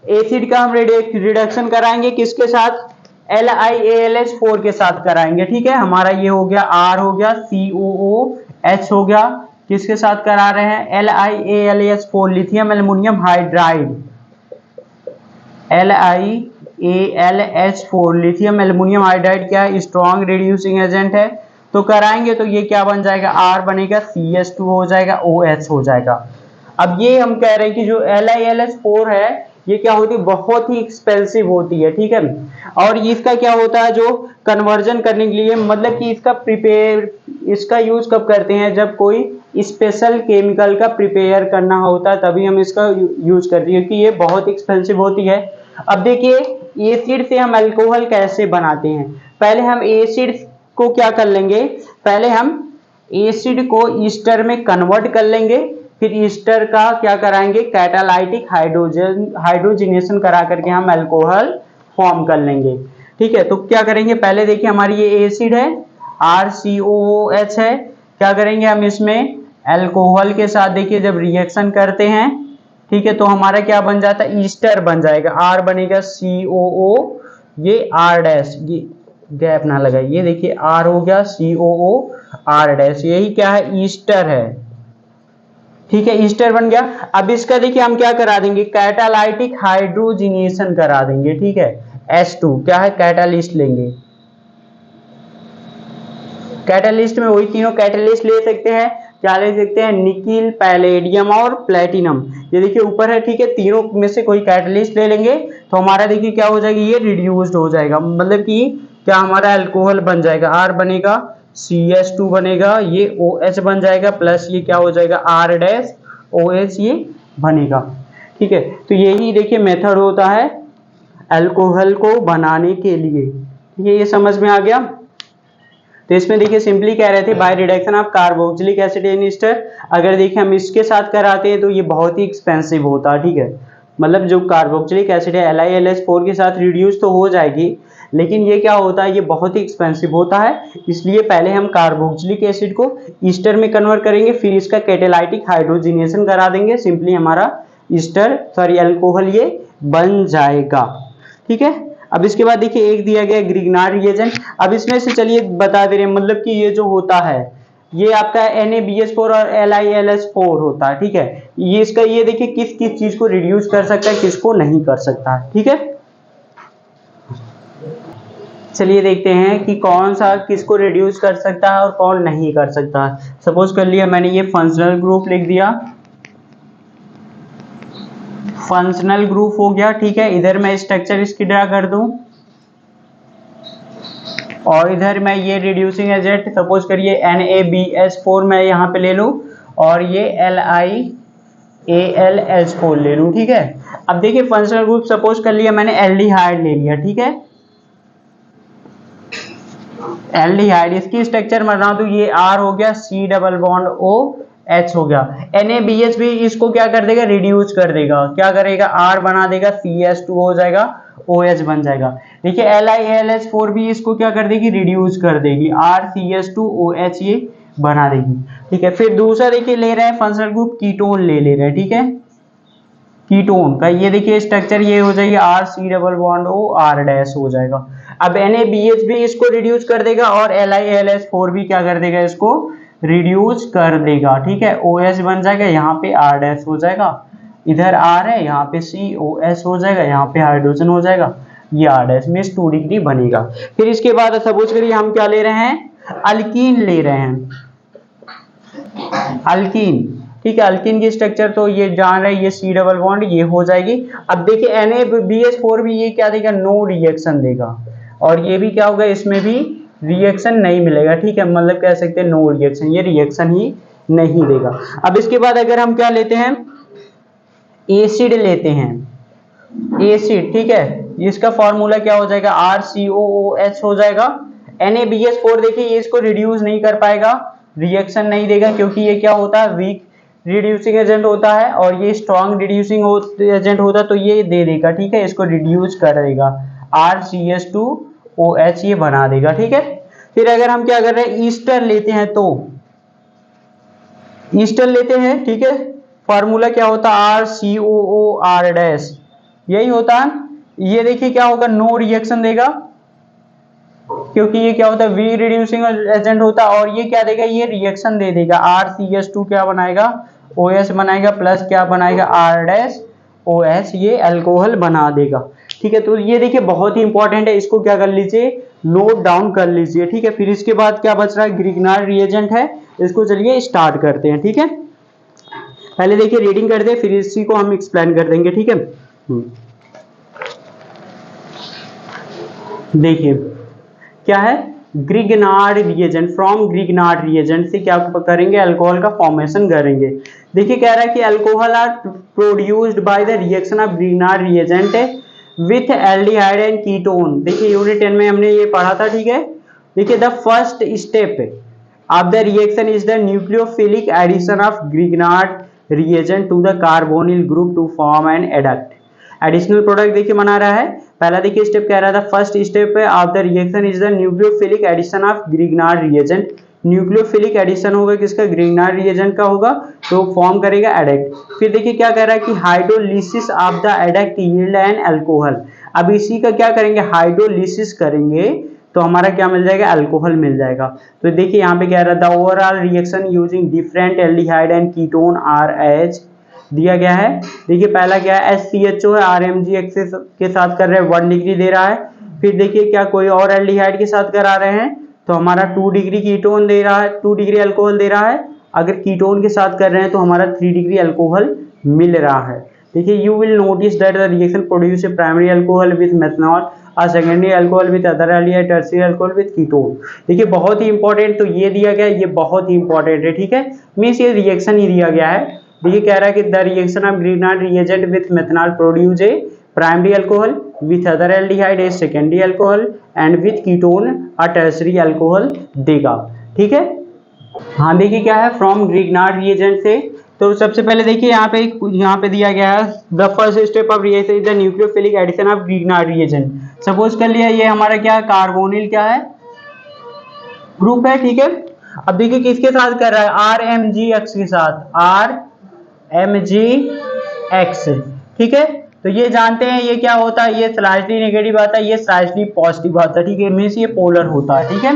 एसिड का हम रिडक्शन कराएंगे किसके साथ, LiAlH4 के साथ कराएंगे, ठीक है, हमारा ये हो गया R हो गया, COOH हो गया, किसके साथ करा रहे हैं, LiAlH4 lithium aluminium hydride, LiAlH4 lithium aluminium hydride क्या है, स्ट्रॉन्ग रिड्यूसिंग एजेंट है, तो कराएंगे तो ये क्या बन जाएगा, R बनेगा, CH2 हो जाएगा, OH हो जाएगा। अब ये हम कह रहे हैं कि जो LiAlH4 है ये क्या होती है, बहुत ही एक्सपेंसिव होती है, ठीक है, और इसका क्या होता है, जो कन्वर्जन करने के लिए, मतलब कि इसका यूज कब करते हैं, जब कोई स्पेशल केमिकल का प्रिपेयर करना होता है तभी हम इसका यूज करते हैं, क्योंकि ये बहुत एक्सपेंसिव होती है। अब देखिए एसिड से हम अल्कोहल कैसे बनाते हैं, पहले हम एसिड को क्या कर लेंगे, पहले हम एसिड को ईस्टर में कन्वर्ट कर लेंगे, फिर ईस्टर का क्या कराएंगे, कैटालाइटिक हाइड्रोजनेशन करा करके हम अल्कोहल फॉर्म कर लेंगे, ठीक है। तो क्या करेंगे, पहले देखिए हमारी ये एसिड है RCOOH है, क्या करेंगे हम इसमें अल्कोहल के साथ देखिए जब रिएक्शन करते हैं, ठीक है, तो हमारा क्या बन जाता है, ईस्टर बन जाएगा, R बनेगा COO, ये R डैश, ये गैप ना लगाइए, ये देखिए R हो गया COO R डैश, यही क्या है, ईस्टर है, ठीक है, ईस्टर बन गया। अब इसका देखिए हम क्या करा देंगे, कैटालाइटिक हाइड्रोजनेशन करा देंगे, ठीक है, H2 क्या है, कैटालिस्ट लेंगे, कैटालिस्ट में वही तीनों कैटालिस्ट ले सकते हैं, क्या ले सकते हैं, निकिल, पैलेडियम और प्लेटिनम, ये देखिए ऊपर है, ठीक है, तीनों में से कोई कैटालिस्ट ले लेंगे तो हमारा देखिए क्या हो जाएगा, ये रिड्यूस्ड हो जाएगा, मतलब कि क्या हमारा अल्कोहल बन जाएगा, R बनेगा, CH2 बनेगा, ये OH बन जाएगा, प्लस ये क्या हो जाएगा, R डैश OH ये बनेगा, ठीक है। तो यही देखिए मेथड होता है अल्कोहल को बनाने के लिए, ये समझ में आ गया। तो इसमें देखिए सिंपली कह रहे थे bye reduction of carboxylic acid in Easter. अगर देखिए हम इसके साथ कराते हैं तो ये बहुत ही एक्सपेंसिव होता है, ठीक है। मतलब जो कार्बोक्सिलिक एसिड है LiLH4 के साथ रिड्यूस तो हो जाएगी, लेकिन ये क्या होता है, ये बहुत ही एक्सपेंसिव होता है। इसलिए पहले हम कार्बोक्सिलिक एसिड को ईस्टर में कन्वर्ट करेंगे, फिर इसका कैटालाइटिक हाइड्रोजिनेशन करा देंगे, सिंपली हमारा अल्कोहल ये बन जाएगा, ठीक है। अब इसके बाद देखिए एक दिया गया ग्रिग्नार्ड रिएजेंट। अब इसमें से चलिए बता दे रहे हैं, मतलब कि ये जो होता है ये आपका NaBH4 और LiLH4 होता है, ठीक है। ये इसका ये देखिए किस किस चीज को रिड्यूस कर सकता है, किसको नहीं कर सकता है, ठीक है। चलिए देखते हैं कि कौन सा किसको रिड्यूस कर सकता है और कौन नहीं कर सकता है। सपोज कर लिया मैंने ये फंक्शनल ग्रुप लिख दिया, फंक्शनल ग्रुप हो गया, ठीक है। इधर मैं स्ट्रक्चर इसकी ड्रा कर दूं और इधर मैं ये रिड्यूसिंग एजेंट सपोज करिए NaBH4 मैं यहाँ पे ले लूं और ये LiAlH4 ले लूं, ठीक है। अब देखिए फंक्शनल ग्रुप सपोज कर लिया मैंने एल्डिहाइड ले लिया, ठीक है। एल्डिहाइड इसकी स्ट्रक्चर बना दूं, ये R हो गया, C डबल बॉन्ड OH हो गया। NaBH भी इसको क्या कर देगा, रिड्यूस कर देगा, क्या करेगा, R बना देगा, CS2 हो जाएगा, OH बन जाएगा। देखिए LiAlH4 भी इसको क्या कर देगी, रिड्यूस कर देगी, RCS2OH ये बना देगी, ठीक है। फिर दूसरा देखिए ले रहे हैं फंक्शनल ग्रुप कीटोन ले रहे हैं, ठीक है। कीटोन का ये देखिए स्ट्रक्चर ये हो जाएगी, RC double bond O R dash हो जाएगा। अब NaBH भी इसको रिड्यूस कर देगा और LiAlH4 भी क्या कर देगा, इसको रिड्यूस कर देगा, ठीक है। OH बन जाएगा, यहाँ पे R डैश हो जाएगा, इधर R है, यहाँ पे COS हो जाएगा, यहाँ पे हाइड्रोजन हो जाएगा, ये R डैश में 2 डिग्री बनेगा। फिर इसके बाद सपोज करिए हम क्या ले रहे हैं, अल्कीन ले रहे हैं, अल्कीन, ठीक है। अल्कीन की स्ट्रक्चर तो ये जान रहे, ये C डबल बॉन्ड ये हो जाएगी। अब देखिए NaBH4 भी ये क्या देगा, नो रिएक्शन देगा, और ये भी क्या होगा, इसमें भी रिएक्शन नहीं मिलेगा, ठीक है। मतलब कह सकते हैं नो रिएक्शन, ये रिएक्शन ही नहीं देगा। अब इसके बाद अगर हम क्या लेते हैं, एसिड लेते हैं, एसिड, ठीक है। इसका फॉर्मूला क्या हो जाएगा, RCOOH हो जाएगा। NaBH4 देखिए ये इसको रिड्यूस नहीं कर पाएगा, रिएक्शन नहीं देगा, क्योंकि ये क्या होता है, वीक रिड्यूसिंग एजेंट होता है, और ये स्ट्रॉन्ग रिड्यूसिंग एजेंट होता है, तो ये दे देगा, ठीक है, इसको रिड्यूस कर देगा, RCS2OH ये बना देगा, ठीक है। फिर अगर हम क्या कर रहे हैं, ईस्टर लेते हैं, तो ईस्टर लेते हैं, ठीक है। फॉर्मूला क्या होता है, RCOOR डैश, यही होता है। ये देखिए क्या होगा, नो रिएक्शन देगा, क्योंकि ये क्या होता है, वी रिड्यूसिंग एजेंट होता है, और ये क्या देगा, ये रिएक्शन दे देगा, RCS2 क्या बनाएगा, OH बनाएगा, प्लस क्या बनाएगा, R डैश OH ये अल्कोहल बना देगा, ठीक है। तो ये देखिए बहुत ही इंपॉर्टेंट है, इसको क्या कर लीजिए, नोट डाउन कर लीजिए, ठीक है। फिर इसके बाद क्या बच रहा है, ग्रिग्नार्ड रिएजेंट है, इसको चलिए स्टार्ट करते हैं, ठीक है। पहले देखिए रीडिंग करते हैं, फिर इसी को हम एक्सप्लेन कर देंगे, ठीक है। देखिए क्या है, Grignard reagent, from Grignard reagent से क्या करेंगे, अल्कोहल का फॉर्मेशन करेंगे। देखिए कह रहा है कि alcohol are produced by the reaction of Grignard reagent with aldehyde and ketone. देखिए यूनिट 10 में हमने ये पढ़ा था, ठीक है। देखिए the first step of the reaction is the nucleophilic addition of Grignard reagent to the carbonyl group to form an adduct. Additional product देखिए बना रहा है। पहला देखिए स्टेप कह रहा था, first step of the reaction is the nucleophilic addition of Grignard reagent. Nucleophilic addition होगा किसका, ग्रिग्नार्ड रिएजेंट का होगा, तो फॉर्म करेगा एडक्ट। फिर देखिए क्या कह रहा है कि hydrolysis of the adduct yield an alcohol. अब इसी का क्या करेंगे, हाइड्रोलिसिस करेंगे तो हमारा क्या मिल जाएगा, अल्कोहल मिल जाएगा। तो देखिए यहाँ पे कह रहा है the overall reaction using different aldehyde and ketone R H दिया गया है। देखिए पहला क्या है, SCHO है, RMG एक्सिस के साथ कर रहे हैं, 1 डिग्री दे रहा है। फिर देखिए क्या कोई और एल्डिहाइड के साथ करा रहे हैं, तो हमारा 2 डिग्री कीटोन दे रहा है, 2 डिग्री अल्कोहल दे रहा है। अगर कीटोन के साथ कर रहे हैं तो हमारा 3 डिग्री अल्कोहल मिल रहा है। देखिए you will notice that the reaction produce a primary alcohol with methanol, और secondary alcohol with other aldehyde, tertiary alcohol with ketone. देखिए बहुत ही इंपॉर्टेंट, तो ये दिया गया है, ये बहुत ही इंपॉर्टेंट है, ठीक है। मींस ये रिएक्शन ही दिया गया है। देखिए कह रहा है कि the reaction of Grignard reagent with methanol produce a primary alcohol, with other aldehyde a secondary alcohol and with ketone a tertiary alcohol देगा। ठीक है। हाँ देखिए क्या है, फ्रॉम ग्रिग्नार्ड रिएजेंट से। तो सबसे पहले देखिए यहाँ पे दिया गया है the first step of reaction is the nucleophilic addition of Grignard reagent. Suppose कर लिया ये हमारा क्या है, कार्बोनिल क्या है, ग्रुप है। ठीक है। अब देखिए किसके साथ कर रहा है, RMgX के साथ, RMgX। ठीक है। तो ये जानते हैं ये क्या होता है, ये स्लाइटली नेगेटिव आता है, ये स्लाइटली पॉजिटिव आता है। ठीक है, मींस ये पोलर होता है। ठीक है,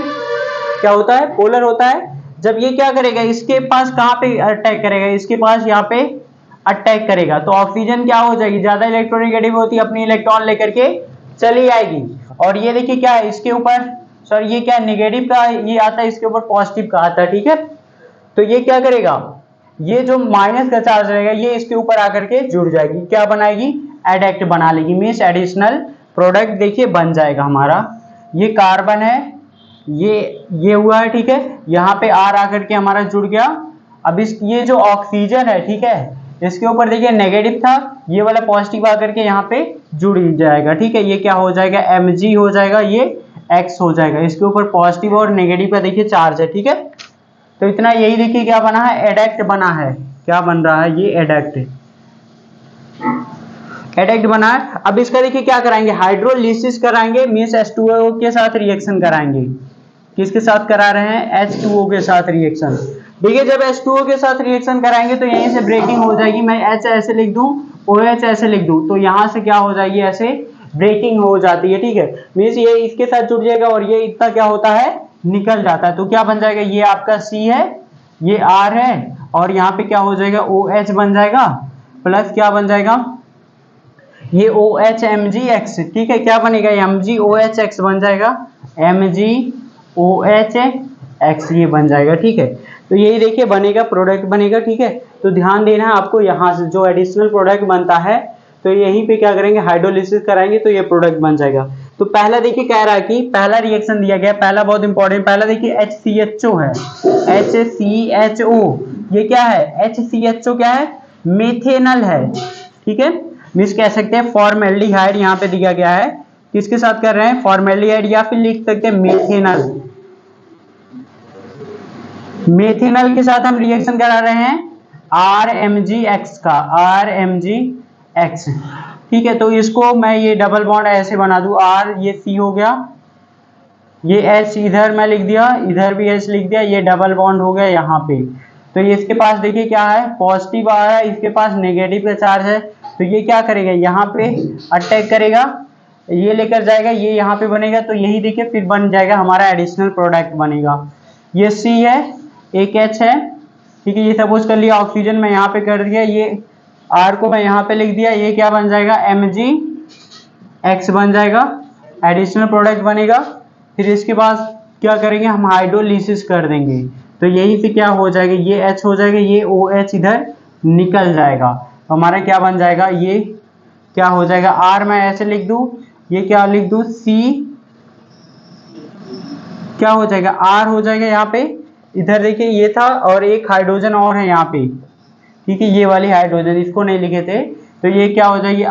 क्या होता है, पोलर होता है। जब ये क्या करेगा, इसके पास कहाँ पे अटैक करेगा, इसके पास यहाँ पे अटैक करेगा, तो ऑक्सीजन क्या हो जाएगी, ज्यादा इलेक्ट्रोनेगेटिव होती है, अपनी इलेक्ट्रॉन लेकर के चली आएगी। और ये देखिए क्या है, इसके ऊपर सॉरी ये क्या नेगेटिव का ये आता है, इसके ऊपर पॉजिटिव का आता है। ठीक है। तो ये क्या करेगा, ये जो माइनस का चार्ज रहेगा ये इसके ऊपर आकर के जुड़ जाएगी, क्या बनाएगी, एडेक्ट बना लेगी, मीन्स एडिशनल प्रोडक्ट देखिए बन जाएगा हमारा। ये कार्बन है, ये हुआ है। ठीक है, यहाँ पे R आकर के हमारा जुड़ गया। अब ये जो ऑक्सीजन है, ठीक है, इसके ऊपर देखिए नेगेटिव था, ये वाला पॉजिटिव आकर के यहाँ पे जुड़ जाएगा। ठीक है, ये क्या हो जाएगा, Mg हो जाएगा, ये X हो जाएगा, इसके ऊपर पॉजिटिव और नेगेटिव का देखिए चार्ज है। ठीक है। तो इतना यही देखिए क्या बना है, एडेक्ट बना है। क्या बन रहा है, ये एडेक्ट बना है। अब इसका देखिए क्या कराएंगे, हाइड्रोलिसिस कराएंगे, मींस H2O के साथ रिएक्शन कराएंगे। किसके साथ करा रहे हैं, H2O के साथ रिएक्शन। देखिए जब H2O के साथ रिएक्शन कराएंगे तो यहीं से ब्रेकिंग हो जाएगी, मैं H ऐसे लिख दूं, OH ऐसे लिख दूं, तो यहाँ से क्या हो जाएगी, ऐसे ब्रेकिंग हो जाती है। ठीक है, मींस ये इसके साथ जुड़ जाएगा और ये इतना क्या होता है, निकल जाता है। तो क्या बन जाएगा, ये आपका C है, ये R है, और यहाँ पे क्या हो जाएगा, OH बन जाएगा, प्लस क्या बन जाएगा, ये OH MgX। ठीक है, क्या बनेगा, MgOHX बन जाएगा, MgOHX ये बन जाएगा। ठीक है, तो यही देखिए बनेगा, प्रोडक्ट बनेगा। ठीक है, तो ध्यान देना है आपको, यहाँ से जो एडिशनल प्रोडक्ट बनता है तो यहीं पे क्या करेंगे, हाइड्रोलिसिस कराएंगे तो ये प्रोडक्ट बन जाएगा। तो पहला देखिए कह रहा है कि पहला रिएक्शन दिया गया, पहला बहुत इंपॉर्टेंट, पहला देखिए HCHO है, HCHO ये क्या है, HCHO क्या है, मेथेनल है। ठीक है, मींस कह सकते हैं फॉर्मेल्डिहाइड यहाँ पे दिया गया है, किसके साथ कर रहे हैं, फॉर्मेल्डिहाइड, या फिर लिख सकते हैं मेथेनल। मेथेनल के साथ हम रिएक्शन करा रहे हैं RMgX का, RMgX। ठीक है, तो इसको मैं ये डबल बॉन्ड ऐसे बना दूं, R ये C हो गया, ये H इधर मैं लिख दिया, इधर भी H लिख दिया, ये डबल बॉन्ड हो गया यहाँ पे। तो ये इसके पास देखिए क्या है, पॉजिटिव आ रहा है, इसके पास नेगेटिव का चार्ज है, तो ये क्या करेगा, यहाँ पे अटैक करेगा, ये लेकर जाएगा, ये यहाँ पे बनेगा, तो यही देखिए फिर बन जाएगा हमारा एडिशनल प्रोडक्ट बनेगा। ये C है, एक H है। ठीक है, ये सपोज कर लिया ऑक्सीजन मैं यहाँ पे कर दिया, ये R को मैं यहाँ पे लिख दिया, ये क्या बन जाएगा, MgX बन जाएगा, एडिशनल प्रोडक्ट बनेगा। फिर इसके बाद क्या करेंगे, हम हाइड्रोलिसिस कर देंगे, तो यहीं से क्या हो जाएगा, ये H हो जाएगा, ये OH इधर निकल जाएगा, तो हमारा क्या बन जाएगा, ये क्या हो जाएगा, R मैं ऐसे लिख दूं, ये क्या लिख दूं, C क्या हो जाएगा, R हो जाएगा यहाँ पे, इधर देखिए ये था, और एक हाइड्रोजन और है यहाँ पे। ठीक है, ये वाली हाइड्रोजन इसको नहीं लिखे थे, तो ये क्या हो जाएगी,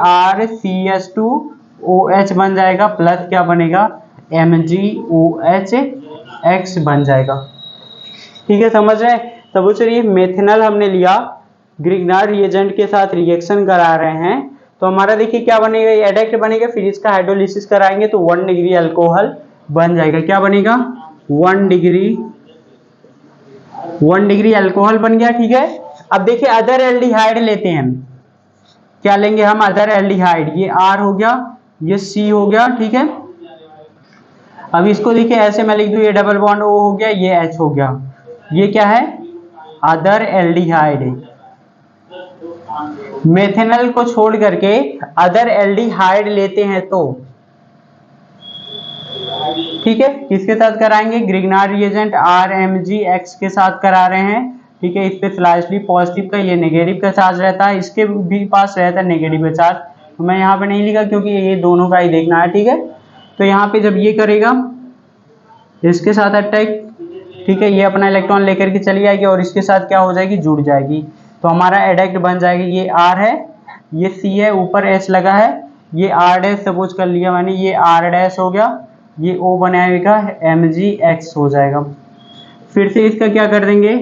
RCH2OH बन जाएगा, प्लस क्या बनेगा, MgOHX बन जाएगा। ठीक है, समझ रहे हैं। तो चलिए मेथेनल हमने लिया, ग्रिग्नार्ड रिएजेंट के साथ रिएक्शन करा रहे हैं, तो हमारा देखिए क्या बनेगा, ये एडेक्ट बनेगा, फिर इसका हाइड्रोलिसिस कराएंगे तो 1 डिग्री अल्कोहल बन जाएगा। क्या बनेगा, 1 डिग्री अल्कोहल बन गया। ठीक है, अब देखिए अदर एल्डिहाइड लेते हैं, क्या लेंगे हम, अदर एल्डिहाइड, ये R हो गया, ये C हो गया। ठीक है, अब इसको देखिए ऐसे मैं लिख दूं, ये डबल बॉन्ड O हो गया, ये H हो गया, ये क्या है, अदर एल्डिहाइड। मेथेनल को छोड़ करके अदर एल्डिहाइड लेते हैं तो ठीक है, किसके साथ कराएंगे, ग्रिग्नार्ड रिएजेंट RMgX के साथ करा रहे हैं। ठीक है, इस पे स्लाइसली पॉजिटिव का, ये नेगेटिव का चार्ज रहता है, इसके भी पास रहता है नेगेटिव का चार्ज, तो मैं यहाँ पे नहीं लिखा क्योंकि ये दोनों का ही देखना है। ठीक है, तो यहाँ पे जब ये करेगा इसके साथ अटैक, ठीक है, ये अपना इलेक्ट्रॉन लेकर के चली जाएगी और इसके साथ क्या हो जाएगी, जुड़ जाएगी, तो हमारा एडेक्ट बन जाएगी। ये R है, ये C है, ऊपर H लगा है, ये R डैश सपोज कर लिया मैंने, ये R डैश हो गया, ये O बनाएगा MgX हो जाएगा। फिर से इसका क्या कर देंगे,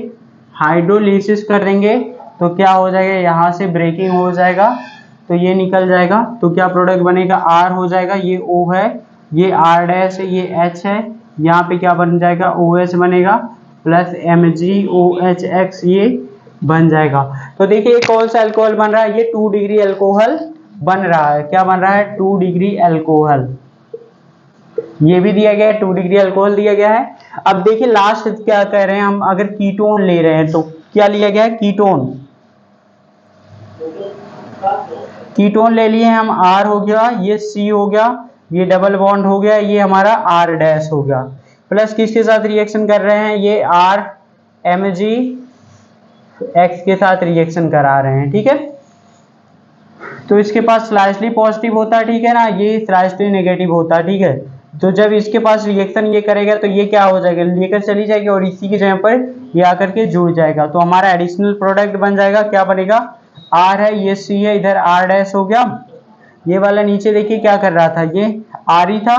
हाइड्रोलिसिस कर देंगे, तो क्या हो जाएगा, यहाँ से ब्रेकिंग हो जाएगा, तो ये निकल जाएगा, तो क्या प्रोडक्ट बनेगा, R हो जाएगा, ये O है, ये R डैश है, ये H है, यहाँ पे क्या बन जाएगा, OH बनेगा प्लस MgOHX ये बन जाएगा। तो देखिए ये कौन सा अल्कोहल बन रहा है, ये 2 डिग्री अल्कोहल बन रहा है। क्या बन रहा है, 2 डिग्री अल्कोहल। ये भी दिया गया है, 2 डिग्री अल्कोहल दिया गया है। अब देखिए लास्ट क्या कह रहे हैं हम, अगर कीटोन ले रहे हैं तो क्या लिया गया है, कीटोन। कीटोन ले लिए हम, R हो गया, ये C हो गया, ये डबल बॉन्ड हो गया, ये हमारा R डैश हो गया, प्लस किसके साथ रिएक्शन कर रहे हैं, ये R MgX के साथ रिएक्शन करा रहे हैं, ठीक है। तो इसके पास स्लाइसली पॉजिटिव होता है, ठीक है ना, ये स्लाइसली नेगेटिव होता है, ठीक है। तो जब इसके पास रिएक्शन ये करेगा तो ये क्या हो जाएगा, लेकर चली जाएगी और इसी की जगह पर ये आकर के जुड़ जाएगा, तो हमारा एडिशनल प्रोडक्ट बन जाएगा, क्या बनेगा, R है, ये C है, इधर R डैश हो गया, ये वाला नीचे देखिए क्या कर रहा था, ये R ही था,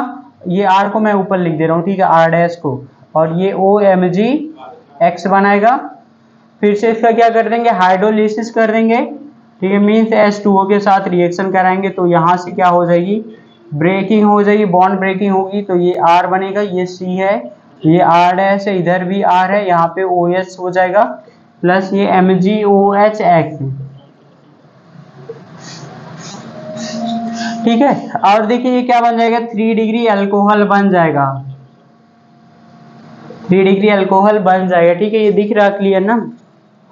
ये R को मैं ऊपर लिख दे रहा हूँ, ठीक है, R डैश को, और ये OMgX बनाएगा। फिर से इसका क्या कर देंगे, हाइड्रोलिसिस कर देंगे, ठीक है, मीन्स H2O के साथ रिएक्शन कराएंगे, तो यहाँ से क्या हो जाएगी, ब्रेकिंग हो जाएगी, बॉन्ड ब्रेकिंग होगी, तो ये R बनेगा, ये C है, ये R डैश है, इधर भी R है, यहाँ पे OH हो जाएगा, प्लस ये MgOHX, ठीक है। और देखिए ये क्या बन जाएगा, 3 डिग्री अल्कोहल बन जाएगा, 3 डिग्री अल्कोहल बन जाएगा, ठीक है। ये दिख रहा क्लियर ना,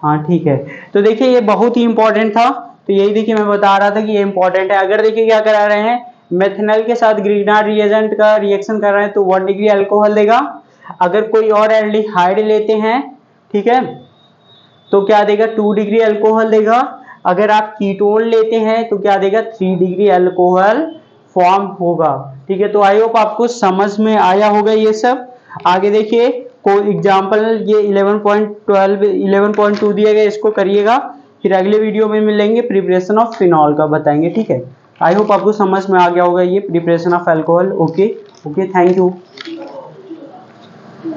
हाँ ठीक है। तो देखिए ये बहुत ही इंपॉर्टेंट था, तो यही देखिए मैं बता रहा था कि ये इंपॉर्टेंट है। अगर देखिए क्या करा रहे हैं, मेथनॉल के साथ ग्रिग्नार्ड रिएजेंट का रिएक्शन कर रहे हैं तो 1 डिग्री अल्कोहल देगा। अगर कोई और एल्डिहाइड लेते हैं, ठीक है, तो क्या देगा, 2 डिग्री अल्कोहल देगा। अगर आप कीटोन लेते हैं तो क्या देगा, 3 डिग्री अल्कोहल फॉर्म होगा, ठीक है। तो आई होप आपको समझ में आया होगा ये सब। आगे देखिए कोई एग्जाम्पल, ये 11.12 11.2 दिया गया, इसको करिएगा, फिर अगले वीडियो में मिलेंगे प्रिपरेशन ऑफ फिनॉल का बताएंगे, ठीक है। आई होप आपको समझ में आ गया होगा ये preparation of alcohol. Okay, thank you.